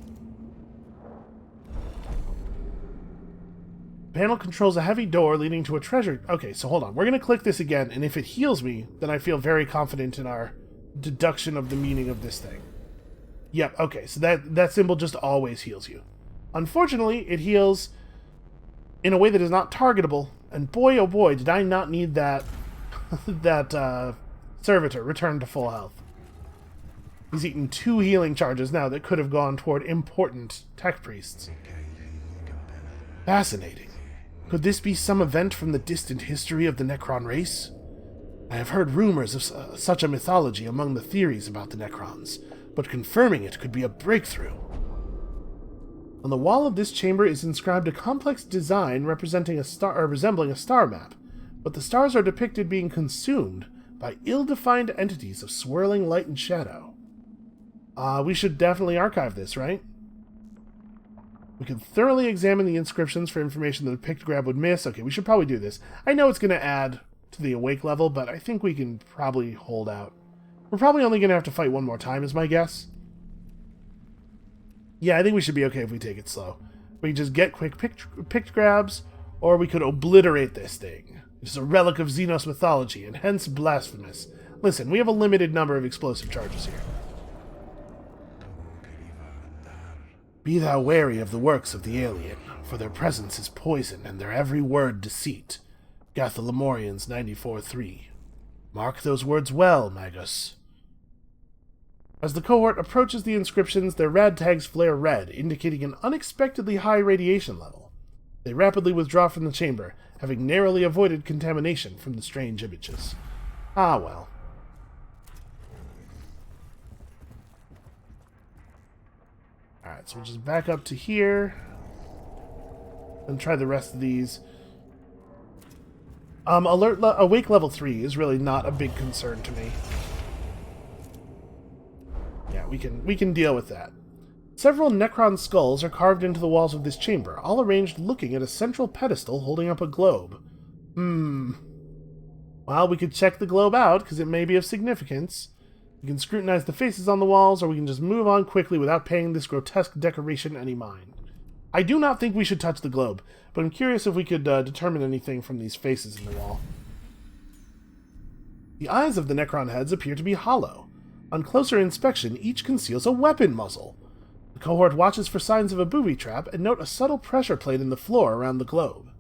The panel controls a heavy door leading to a treasure... Okay, so hold on. We're going to click this again, and if it heals me, then I feel very confident in our deduction of the meaning of this thing. Yep, okay, so that symbol just always heals you. Unfortunately, it heals in a way that is not targetable, and boy oh boy, did I not need that servitor returned to full health. He's eaten 2 healing charges now that could have gone toward important tech priests. Fascinating. Could this be some event from the distant history of the Necron race? I have heard rumors of such a mythology among the theories about the Necrons, but confirming it could be a breakthrough. On the wall of this chamber is inscribed a complex design representing a star, or resembling a star map, but the stars are depicted being consumed by ill-defined entities of swirling light and shadow. We should definitely archive this, right? We can thoroughly examine the inscriptions for information that a pictograph would miss. Okay, we should probably do this. I know it's going to add to the awake level, but I think we can probably hold out. We're probably only going to have to fight one more time, is my guess. Yeah, I think we should be okay if we take it slow. We can just get quick pictograbs, or we could obliterate this thing. It is a relic of Xenos mythology, and hence blasphemous. Listen, we have a limited number of explosive charges here. Be thou wary of the works of the alien, for their presence is poison, and their every word deceit. Gathalamorians 94-3. Mark those words well, Magus. As the cohort approaches the inscriptions, their rad tags flare red, indicating an unexpectedly high radiation level. They rapidly withdraw from the chamber, having narrowly avoided contamination from the strange images. Ah well. Alright, so we'll just back up to here and try the rest of these. Awake level 3 is really not a big concern to me. Yeah, we can deal with that. Several Necron skulls are carved into the walls of this chamber, all arranged looking at a central pedestal holding up a globe. Well, we could check the globe out, because it may be of significance. We can scrutinize the faces on the walls, or we can just move on quickly without paying this grotesque decoration any mind. I do not think we should touch the globe, but I'm curious if we could determine anything from these faces in the wall. The eyes of the Necron heads appear to be hollow. On closer inspection, each conceals a weapon muzzle. The cohort watches for signs of a booby trap and note a subtle pressure plate in the floor around the globe.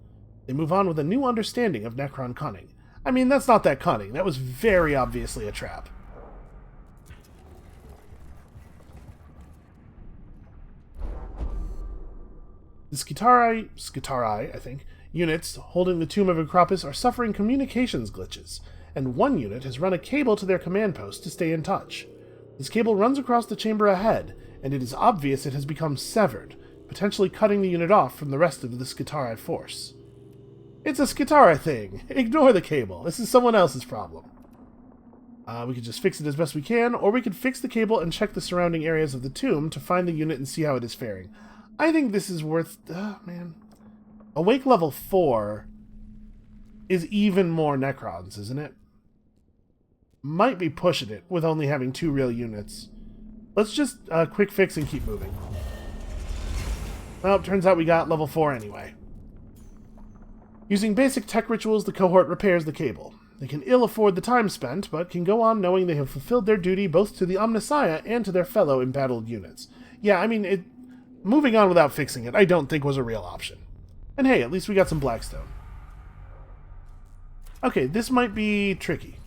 They move on with a new understanding of Necron cunning. I mean, that's not that cunning. That was very obviously a trap. The Skitarii, I think, units holding the Tomb of Acropus are suffering communications glitches, and one unit has run a cable to their command post to stay in touch. This cable runs across the chamber ahead, and it is obvious it has become severed, potentially cutting the unit off from the rest of the Skitarii force. It's a Skitarii thing! Ignore the cable. This is someone else's problem. We could just fix it as best we can, or we could fix the cable and check the surrounding areas of the tomb to find the unit and see how it is faring. I think this is worth... man. Awake level 4 is even more Necrons, isn't it? Might be pushing it with only having 2 real units. Let's just quick fix and keep moving. Well, turns out we got level 4 anyway. Using basic tech rituals, the cohort repairs the cable. They can ill afford the time spent, but can go on knowing they have fulfilled their duty both to the Omnissiah and to their fellow embattled units. Yeah, I mean, moving on without fixing it, I don't think was a real option. And hey, at least we got some Blackstone. Okay, this might be tricky.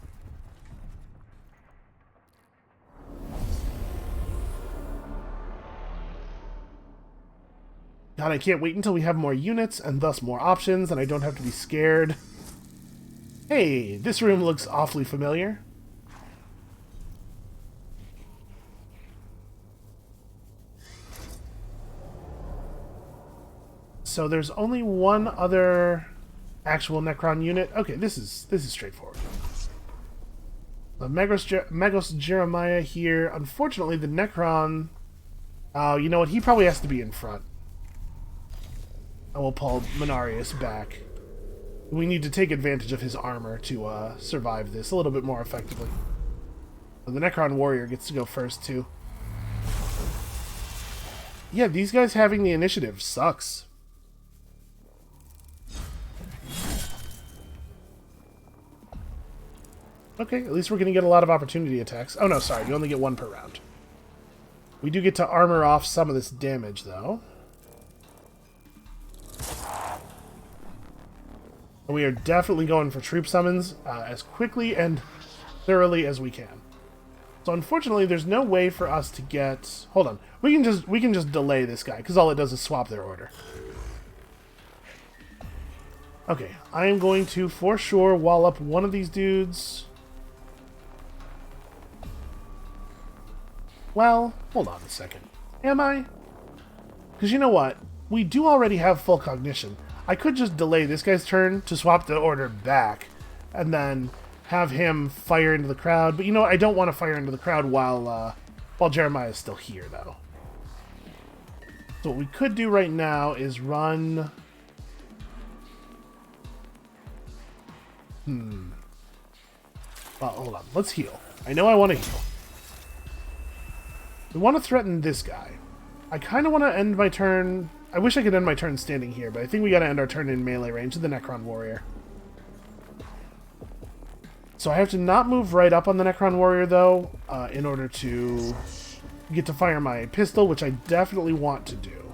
God, I can't wait until we have more units, and thus more options, and I don't have to be scared. Hey, this room looks awfully familiar. So there's only one other actual Necron unit. Okay, this is straightforward. Megos Jeremiah here. Unfortunately, the Necron... Oh, you know what? He probably has to be in front. I will pull Minarius back. We need to take advantage of his armor to survive this a little bit more effectively. The Necron warrior gets to go first, too. Yeah, these guys having the initiative sucks. Okay, at least we're going to get a lot of opportunity attacks. Oh no, sorry, you only get one per round. We do get to armor off some of this damage, though. And we are definitely going for troop summons as quickly and thoroughly as we can. So unfortunately, there's no way for us to get... Hold on. We can just delay this guy, because all it does is swap their order. Okay, I am going to, for sure, wall up one of these dudes. Well, hold on a second. Am I? Because you know what? We do already have full cognition. I could just delay this guy's turn to swap the order back, and then have him fire into the crowd. But you know what? I don't want to fire into the crowd while Jeremiah is still here, though. So what we could do right now is run... Well, hold on. Let's heal. I know I want to heal. We want to threaten this guy. I kind of want to end my turn... I wish I could end my turn standing here, but I think we got to end our turn in melee range to the Necron warrior. So I have to not move right up on the Necron warrior, though, in order to get to fire my pistol, which I definitely want to do.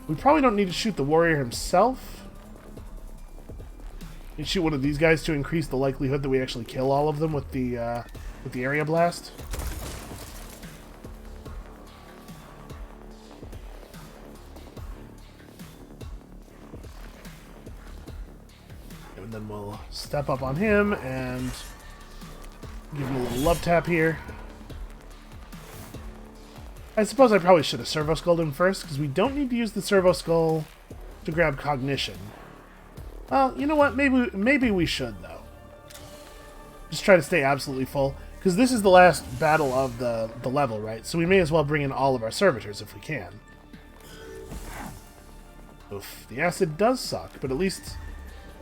We probably don't need to shoot the warrior himself. We shoot one of these guys to increase the likelihood that we actually kill all of them with the area blast. And then we'll step up on him and give him a little love tap here. I suppose I probably should have servo-skulled him first, because we don't need to use the servo-skull to grab cognition. Well, you know what? Maybe we should, though. Just try to stay absolutely full, because this is the last battle of the level, right? So we may as well bring in all of our servitors if we can. Oof, the acid does suck, but at least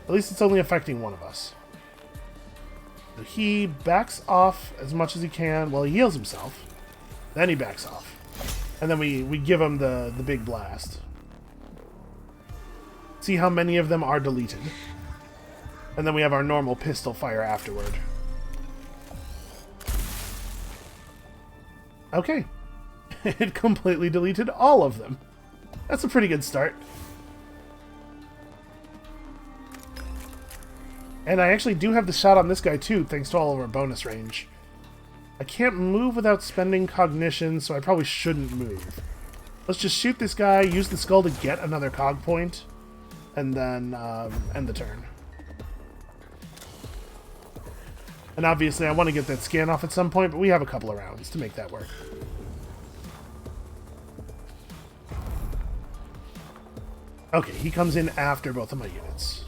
it's only affecting one of us. So he backs off as much as he can. Well, he heals himself. Then he backs off. And then we give him the big blast. See how many of them are deleted. And then we have our normal pistol fire afterward. Okay. It completely deleted all of them. That's a pretty good start. And I actually do have the shot on this guy too, thanks to all of our bonus range. I can't move without spending cognition, so I probably shouldn't move. Let's just shoot this guy, use the skull to get another cog point, and then end the turn. And obviously I want to get that scan off at some point, but we have a couple of rounds to make that work. Okay, he comes in after both of my units.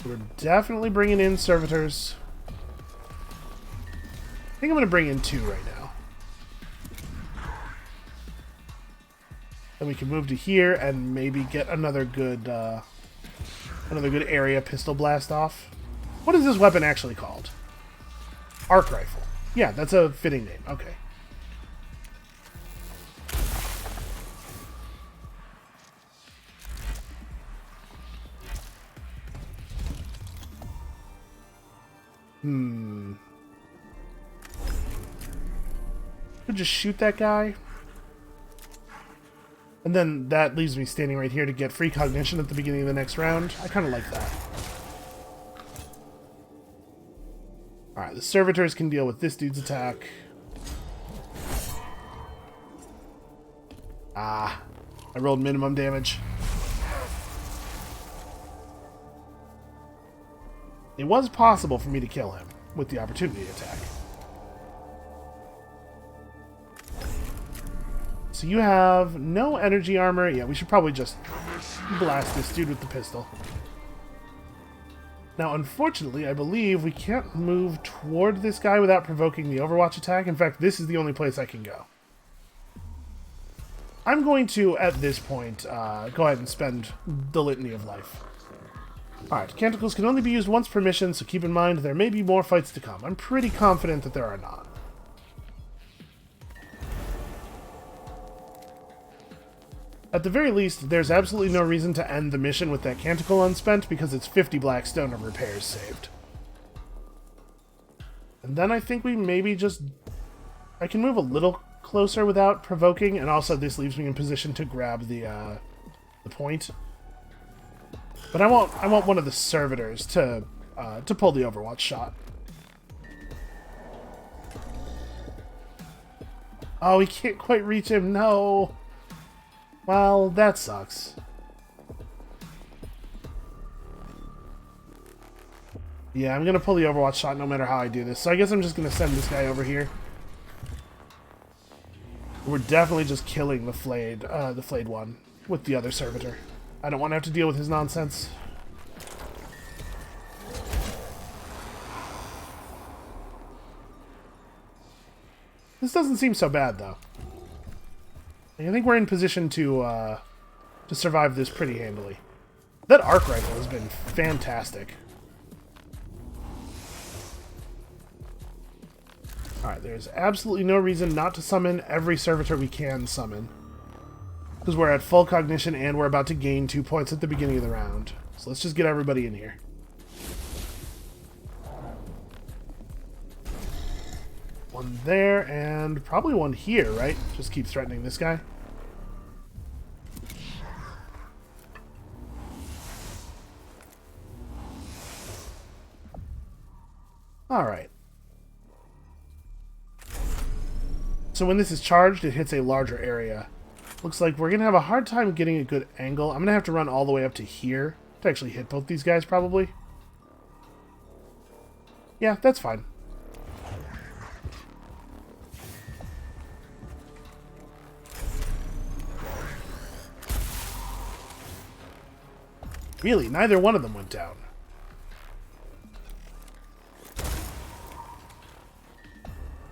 We're definitely bringing in servitors. I think I'm going to bring in 2 right now. Then we can move to here and maybe get another good area pistol blast off. What is this weapon actually called? Arc rifle. Yeah, that's a fitting name. Okay. Could just shoot that guy. And then that leaves me standing right here to get free cognition at the beginning of the next round. I kind of like that. Alright, the servitors can deal with this dude's attack. Ah, I rolled minimum damage. It was possible for me to kill him with the opportunity attack. So you have no energy armor. Yeah, we should probably just blast this dude with the pistol. Now, unfortunately, I believe we can't move toward this guy without provoking the Overwatch attack. In fact, this is the only place I can go. I'm going to, at this point, go ahead and spend the Litany of Life. Alright, Canticles can only be used once per mission, so keep in mind there may be more fights to come. I'm pretty confident that there are not. At the very least, there's absolutely no reason to end the mission with that Canticle unspent, because it's 50 Blackstone of repairs saved. And then I think we maybe just... I can move a little closer without provoking, and also this leaves me in position to grab the point. But I want one of the servitors to pull the Overwatch shot. Oh, we can't quite reach him, no! Well, that sucks. Yeah, I'm gonna pull the Overwatch shot no matter how I do this. So I guess I'm just gonna send this guy over here. We're definitely just killing the flayed one with the other servitor. I don't want to have to deal with his nonsense. This doesn't seem so bad, though. I think we're in position to survive this pretty handily. That arc rifle has been fantastic. Alright, there's absolutely no reason not to summon every servitor we can summon. Because we're at full cognition and we're about to gain 2 points at the beginning of the round. So let's just get everybody in here. One there, and probably one here, right? Just keep threatening this guy. Alright. So when this is charged, it hits a larger area. Looks like we're going to have a hard time getting a good angle. I'm going to have to run all the way up to here to actually hit both these guys, probably. Yeah, that's fine. Really, neither one of them went down.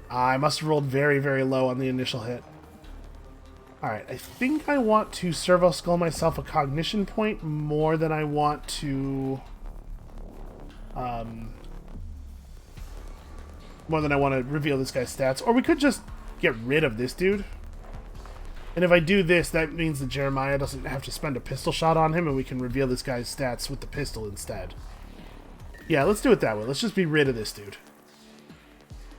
I must have rolled very, very low on the initial hit. Alright, I think I want to servo-skull myself a cognition point more than I want to... more than I want to reveal this guy's stats. Or we could just get rid of this dude. And if I do this, that means that Jeremiah doesn't have to spend a pistol shot on him, and we can reveal this guy's stats with the pistol instead. Yeah, let's do it that way. Let's just be rid of this dude.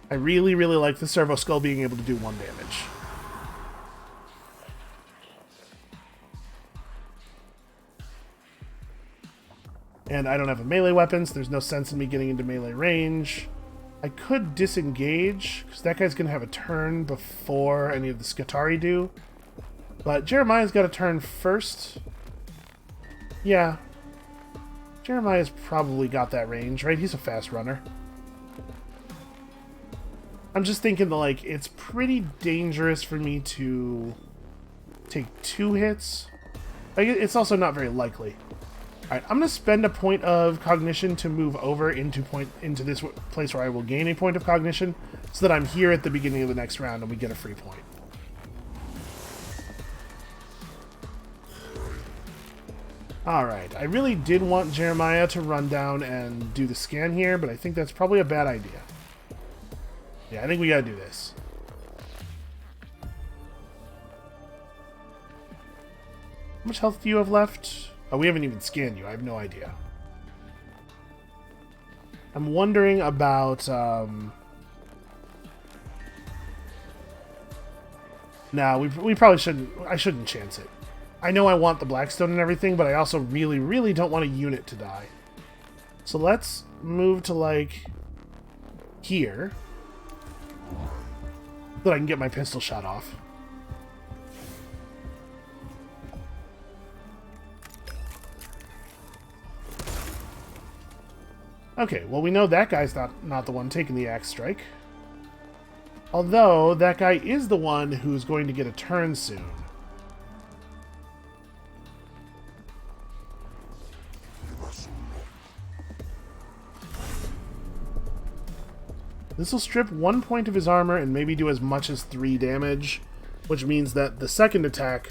I really, really like the servo-skull being able to do 1 damage. And I don't have a melee weapon, so there's no sense in me getting into melee range. I could disengage, because that guy's going to have a turn before any of the Skitarii do. But Jeremiah's got a turn first. Yeah. Jeremiah's probably got that range, right? He's a fast runner. I'm just thinking that, like, it's pretty dangerous for me to take 2 hits. Like, it's also not very likely. Alright, I'm going to spend a point of cognition to move over into this place where I will gain a point of cognition, so that I'm here at the beginning of the next round and we get a free point. Alright, I really did want Jeremiah to run down and do the scan here, but I think that's probably a bad idea. Yeah, I think we gotta do this. How much health do you have left? Oh, we haven't even scanned you. I have no idea. I'm wondering about, No, we probably shouldn't... I shouldn't chance it. I know I want the Blackstone and everything, but I also really, really don't want a unit to die. So let's move to, like, here. So that I can get my pistol shot off. Okay, well, we know that guy's not the one taking the axe strike. Although, that guy is the one who's going to get a turn soon. This will strip 1 point of his armor and maybe do as much as 3 damage, which means that the second attack,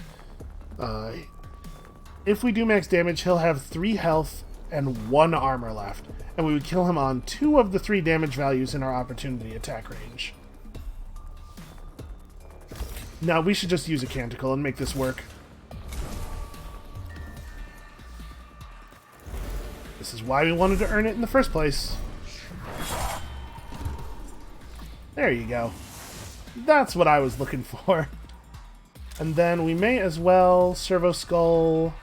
if we do max damage, he'll have 3 health and 1 armor left, and we would kill him on 2 of the 3 damage values in our opportunity attack range. Now, we should just use a canticle and make this work. This is why we wanted to earn it in the first place. There you go. That's what I was looking for. And then we may as well servo-skull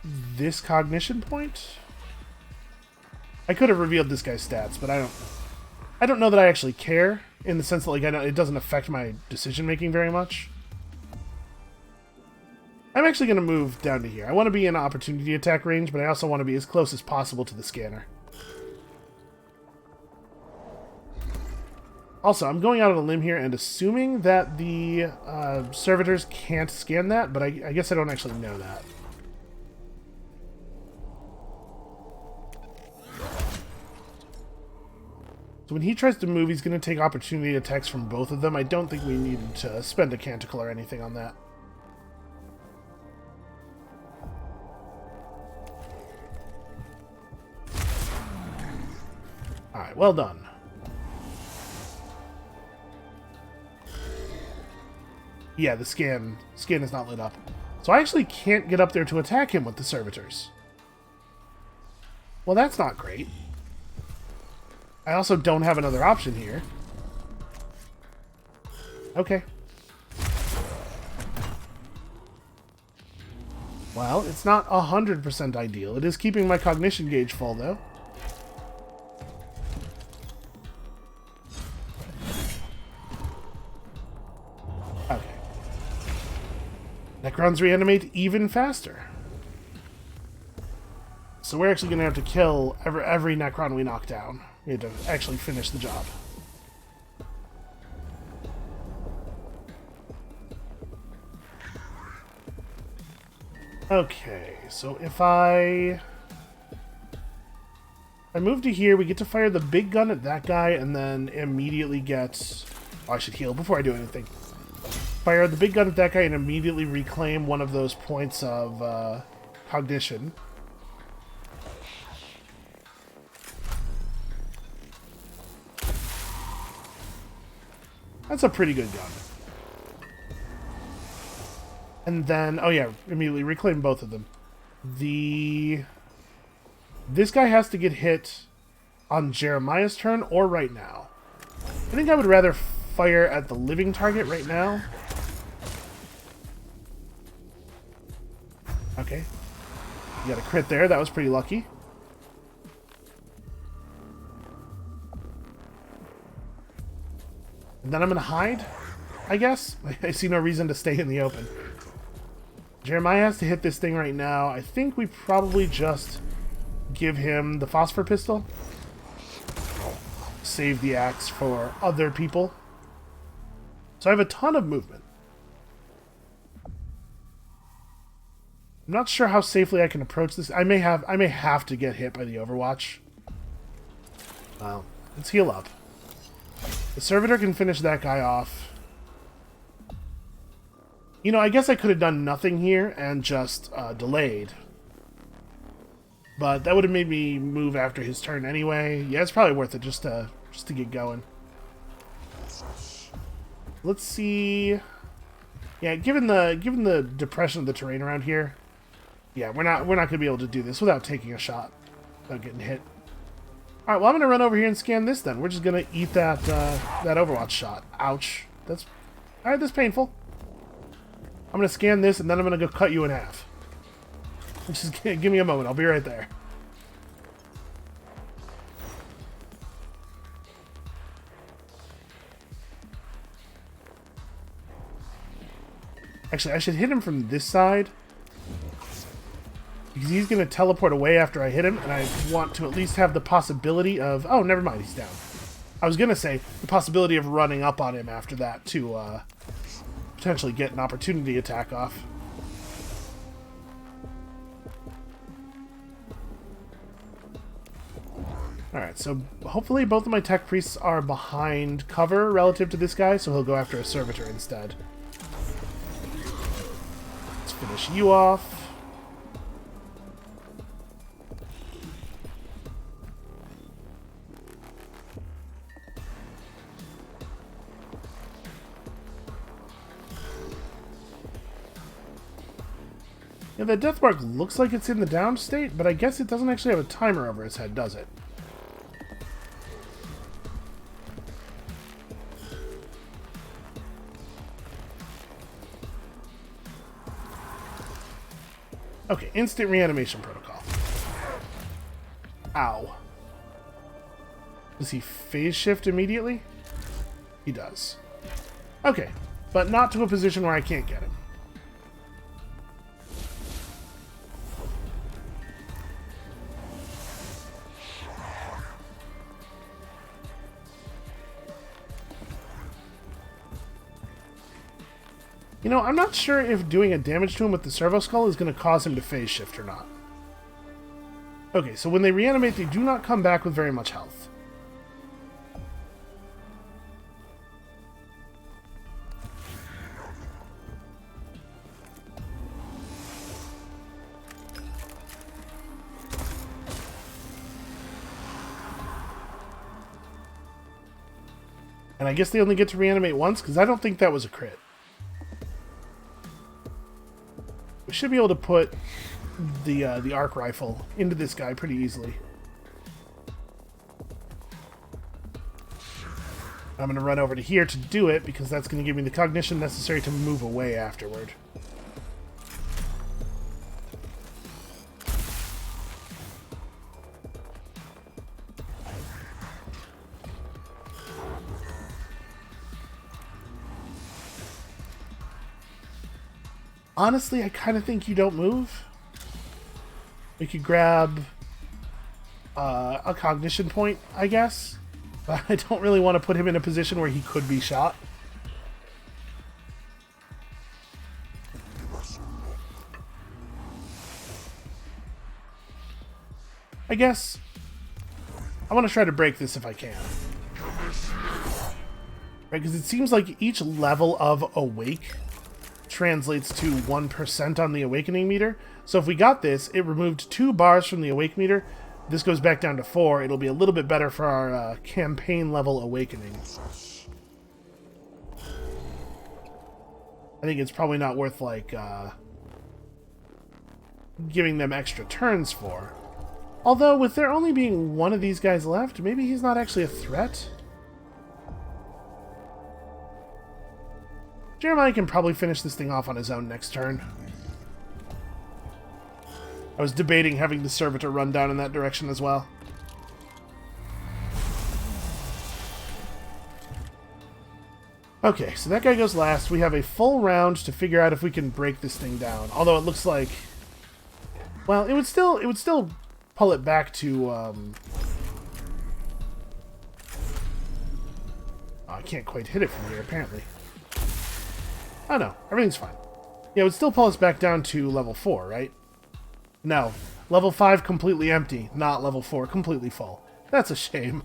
this cognition point. I could have revealed this guy's stats, but I don't know that I actually care, in the sense that like it doesn't affect my decision making very much. I'm actually going to move down to here. I want to be in opportunity attack range, but I also want to be as close as possible to the scanner. Also, I'm going out on a limb here and assuming that the servitors can't scan that, but I guess I don't actually know that. So when he tries to move, he's going to take opportunity attacks from both of them. I don't think we need to spend a canticle or anything on that. Alright, well done. Yeah, the scan is not lit up. So I actually can't get up there to attack him with the servitors. Well, that's not great. I also don't have another option here. Okay. Well, it's not 100% ideal. It is keeping my cognition gauge full, though. Okay. Necrons reanimate even faster. So we're actually going to have to kill every Necron we knock down. We have to actually finish the job. Okay, so if I move to here, we get to fire the big gun at that guy and then immediately get... Oh, I should heal before I do anything. Fire the big gun at that guy and immediately reclaim one of those points of cognition. That's a pretty good gun. And then, oh yeah, immediately reclaim both of them. This guy has to get hit on Jeremiah's turn or right now. I think I would rather fire at the living target right now. Okay. You got a crit there, that was pretty lucky. And then I'm going to hide, I guess. I see no reason to stay in the open. Jeremiah has to hit this thing right now. I think we probably just give him the phosphor pistol. Save the axe for other people. So I have a ton of movement. I'm not sure how safely I can approach this. I may have to get hit by the Overwatch. Well, let's heal up. The servitor can finish that guy off. You know, I guess I could have done nothing here and just delayed. But that would have made me move after his turn anyway. Yeah, it's probably worth it just to get going. Let's see. Yeah, given the depression of the terrain around here, yeah, we're not gonna be able to do this without taking a shot, without getting hit. All right, well, I'm gonna run over here and scan this. Then we're just gonna eat that Overwatch shot. Ouch. That's all right. That's painful. I'm gonna scan this and then I'm gonna go cut you in half. Just give me a moment. I'll be right there. Actually, I should hit him from this side. Because he's going to teleport away after I hit him, and I want to at least have the possibility of... Oh, never mind, he's down. I was going to say, the possibility of running up on him after that to potentially get an opportunity attack off. Alright, so hopefully both of my tech priests are behind cover relative to this guy, so he'll go after a servitor instead. Let's finish you off. Yeah, the Deathmark looks like it's in the down state, but I guess it doesn't actually have a timer over its head, does it? Okay, instant reanimation protocol. Ow. Does he phase shift immediately? He does. Okay, but not to a position where I can't get him. You know, I'm not sure if doing a damage to him with the servo-skull is going to cause him to phase shift or not. Okay, so when they reanimate, they do not come back with very much health. And I guess they only get to reanimate once, because I don't think that was a crit. We should be able to put the arc rifle into this guy pretty easily. I'm going to run over to here to do it, because that's going to give me the cognition necessary to move away afterward. Honestly, I kind of think you don't move. We could grab a cognition point, I guess. But I don't really want to put him in a position where he could be shot. I guess I want to try to break this if I can. Right, because it seems like each level of awake translates to 1% on the awakening meter. So if we got this, it removed 2 bars from the awake meter. This goes back down to 4. It'll be a little bit better for our campaign level awakening. I think it's probably not worth like giving them extra turns for. Although with there only being one of these guys left, maybe he's not actually a threat. Jeremiah can probably finish this thing off on his own next turn. I was debating having the servitor run down in that direction as well. Okay, so that guy goes last. We have a full round to figure out if we can break this thing down. Although it looks like, well, it would still pull it back to I can't quite hit it from here apparently. Oh no, everything's fine. Yeah, it would still pull us back down to level 4, right? No. Level 5 completely empty, not level 4 completely full. That's a shame.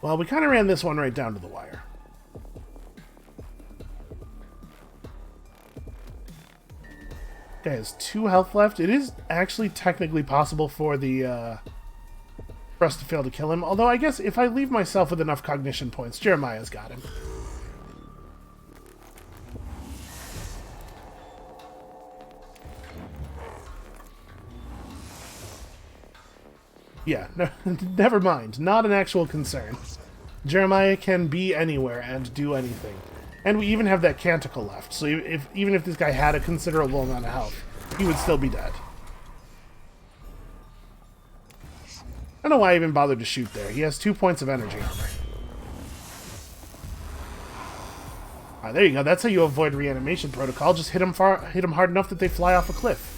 Well, we kind of ran this one right down to the wire. Guy has 2 health left. It is actually technically possible for the for us to fail to kill him. Although I guess if I leave myself with enough cognition points, Jeremiah's got him. Yeah, no, never mind. Not an actual concern. Jeremiah can be anywhere and do anything. And we even have that canticle left, so even if this guy had a considerable amount of health, he would still be dead. I don't know why I even bothered to shoot there. He has 2 points of energy armor. Alright, there you go. That's how you avoid reanimation protocol. Just hit them hard enough that they fly off a cliff.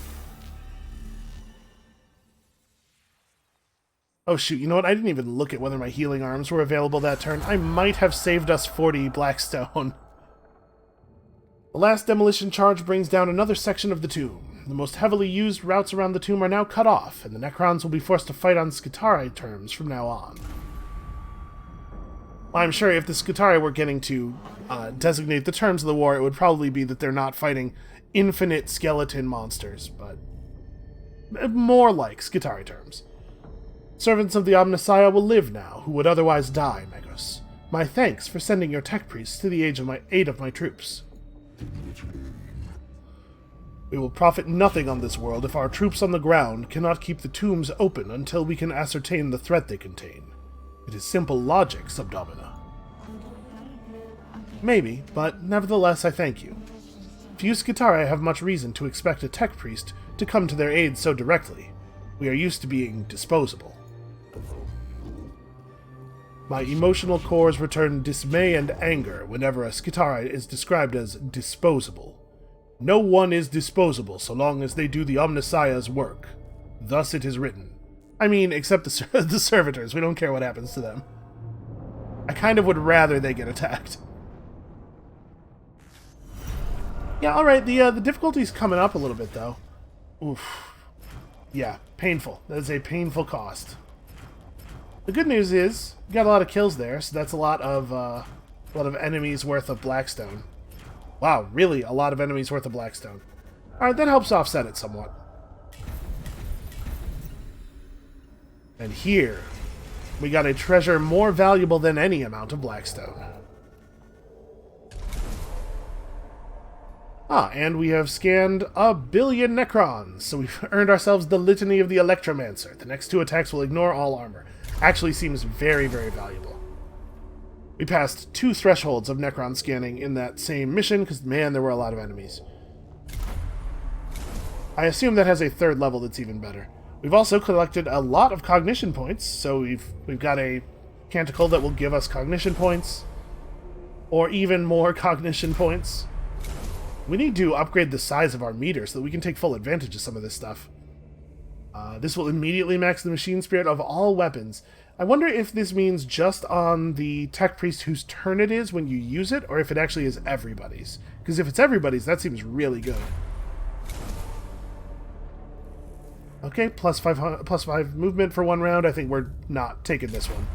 Oh shoot, you know what? I didn't even look at whether my healing arms were available that turn. I might have saved us 40 Blackstone. The last demolition charge brings down another section of the tomb. The most heavily used routes around the tomb are now cut off, and the Necrons will be forced to fight on Skitarii terms from now on. Well, I'm sure if the Skitarii were getting to designate the terms of the war, it would probably be that they're not fighting infinite skeleton monsters, but more like Skitarii terms. Servants of the Omnissiah will live now, who would otherwise die, Magos. My thanks for sending your tech priests to the aid of my troops. We will profit nothing on this world if our troops on the ground cannot keep the tombs open until we can ascertain the threat they contain. It is simple logic, Subdomina. Maybe, but nevertheless I thank you. Few Skitarii have much reason to expect a tech priest to come to their aid so directly. We are used to being disposable. My emotional cores return dismay and anger whenever a Skitarii is described as disposable. No one is disposable so long as they do the Omnissiah's work. Thus it is written. I mean, except the servitors. We don't care what happens to them. I kind of would rather they get attacked. Yeah, alright, the difficulty's coming up a little bit, though. Oof. Yeah, painful. That is a painful cost. The good news is, we got a lot of kills there, so that's a lot of enemies worth of Blackstone. Wow, really a lot of enemies worth of Blackstone. Alright, that helps offset it somewhat. And here, we got a treasure more valuable than any amount of Blackstone. Ah, and we have scanned 1 billion Necrons, so we've earned ourselves the Litany of the Electromancer. The next 2 attacks will ignore all armor. Actually seems very, very valuable. We passed 2 thresholds of Necron scanning in that same mission, because, man, there were a lot of enemies. I assume that has a 3rd level that's even better. We've also collected a lot of cognition points, so we've got a canticle that will give us cognition points, or even more cognition points. We need to upgrade the size of our meter so that we can take full advantage of some of this stuff. This will immediately max the machine spirit of all weapons. I wonder if this means just on the tech priest whose turn it is when you use it, or if it actually is everybody's. Because if it's everybody's, that seems really good. Okay, plus 5 movement for 1 round. I think we're not taking this one.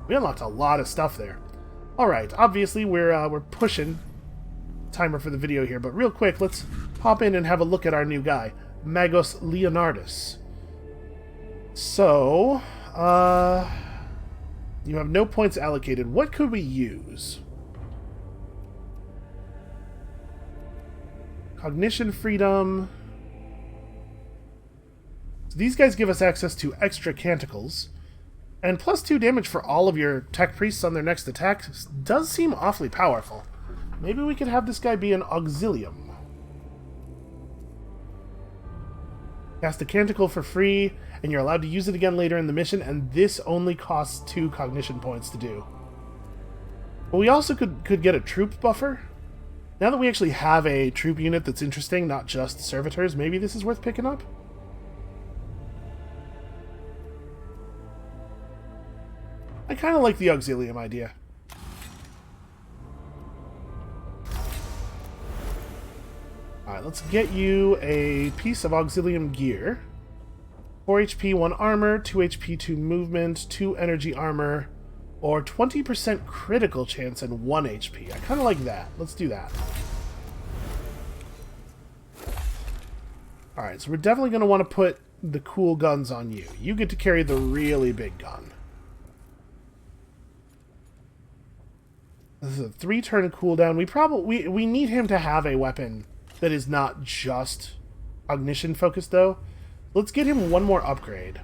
We unlocked a lot of stuff there. Alright, obviously we're pushing timer for the video here, but real quick, let's hop in and have a look at our new guy, Magos Leonardus. So, you have no points allocated. What could we use? Cognition freedom. So these guys give us access to extra canticles, and plus 2 damage for all of your tech priests on their next attack does seem awfully powerful. Maybe we could have this guy be an auxilium. Cast a canticle for free, and you're allowed to use it again later in the mission, and this only costs 2 cognition points to do. But we also could get a troop buffer. Now that we actually have a troop unit that's interesting, not just servitors, maybe this is worth picking up? I kind of like the auxilium idea. Alright, let's get you a piece of auxilium gear. 4 HP, 1 armor, 2 HP, 2 movement, 2 energy armor, or 20% critical chance and 1 HP. I kind of like that. Let's do that. Alright, so we're definitely going to want to put the cool guns on you. You get to carry the really big gun. This is a 3-turn cooldown. We need him to have a weapon that is not just cognition focused, though. Let's get him 1 more upgrade.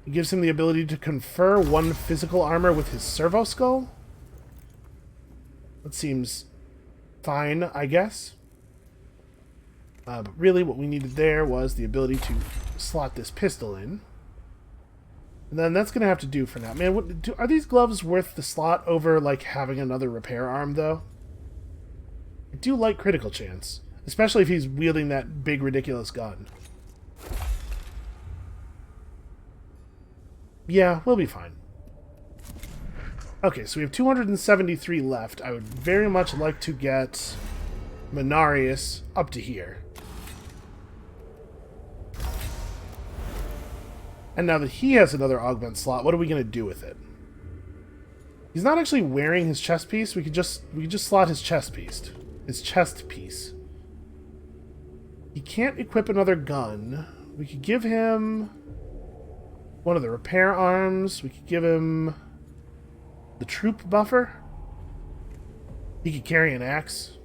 It gives him the ability to confer 1 physical armor with his servo-skull. That seems fine, I guess. But really what we needed there was the ability to slot this pistol in. And then that's going to have to do for now. Man, are these gloves worth the slot over, like, having another repair arm, though? I do like critical chance. Especially if he's wielding that big, ridiculous gun. Yeah, we'll be fine. Okay, so we have 273 left. I would very much like to get Minarius up to here. And now that he has another augment slot, what are we going to do with it? He's not actually wearing his chest piece. We could just slot his chest piece. His chest piece. He can't equip another gun. We could give him one of the repair arms. We could give him the troop buffer. He could carry an axe.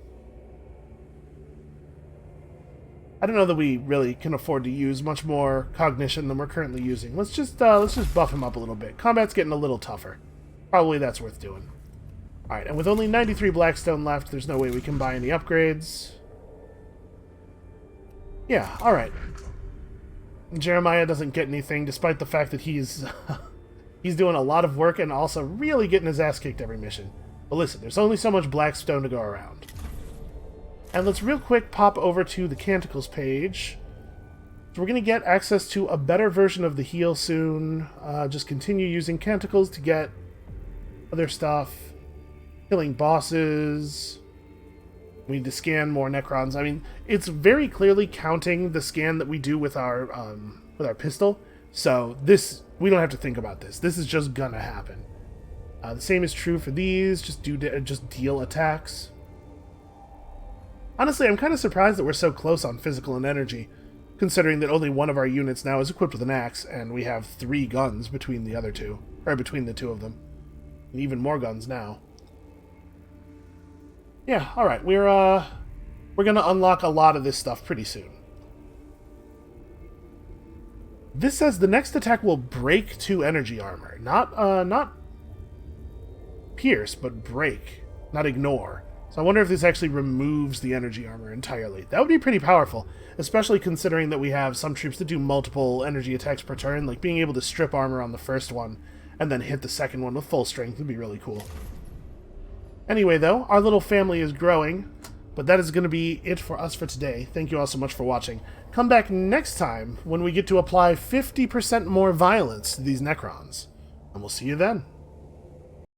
I don't know that we really can afford to use much more cognition than we're currently using. Let's just buff him up a little bit. Combat's getting a little tougher. Probably that's worth doing. Alright, and with only 93 Blackstone left, there's no way we can buy any upgrades. Yeah, alright. Jeremiah doesn't get anything, despite the fact that he's he's doing a lot of work and also really getting his ass kicked every mission. But listen, there's only so much Blackstone to go around. And let's real quick pop over to the Canticles page. So we're going to get access to a better version of the heal soon. Just continue using Canticles to get other stuff. Killing bosses. We need to scan more Necrons. I mean, it's very clearly counting the scan that we do with our pistol. So this, we don't have to think about this. This is just gonna happen. The same is true for these. Just deal attacks. Honestly, I'm kind of surprised that we're so close on physical and energy, considering that only one of our units now is equipped with an axe, and we have 3 guns between the other two, or between the two of them, and even more guns now. Yeah, alright, we're gonna unlock a lot of this stuff pretty soon. This says the next attack will break 2 energy armor. Not pierce, but break. Not ignore. So I wonder if this actually removes the energy armor entirely. That would be pretty powerful, especially considering that we have some troops that do multiple energy attacks per turn, like being able to strip armor on the first one, and then hit the second one with full strength would be really cool. Anyway, though, our little family is growing, but that is going to be it for us for today. Thank you all so much for watching. Come back next time when we get to apply 50% more violence to these Necrons, and we'll see you then.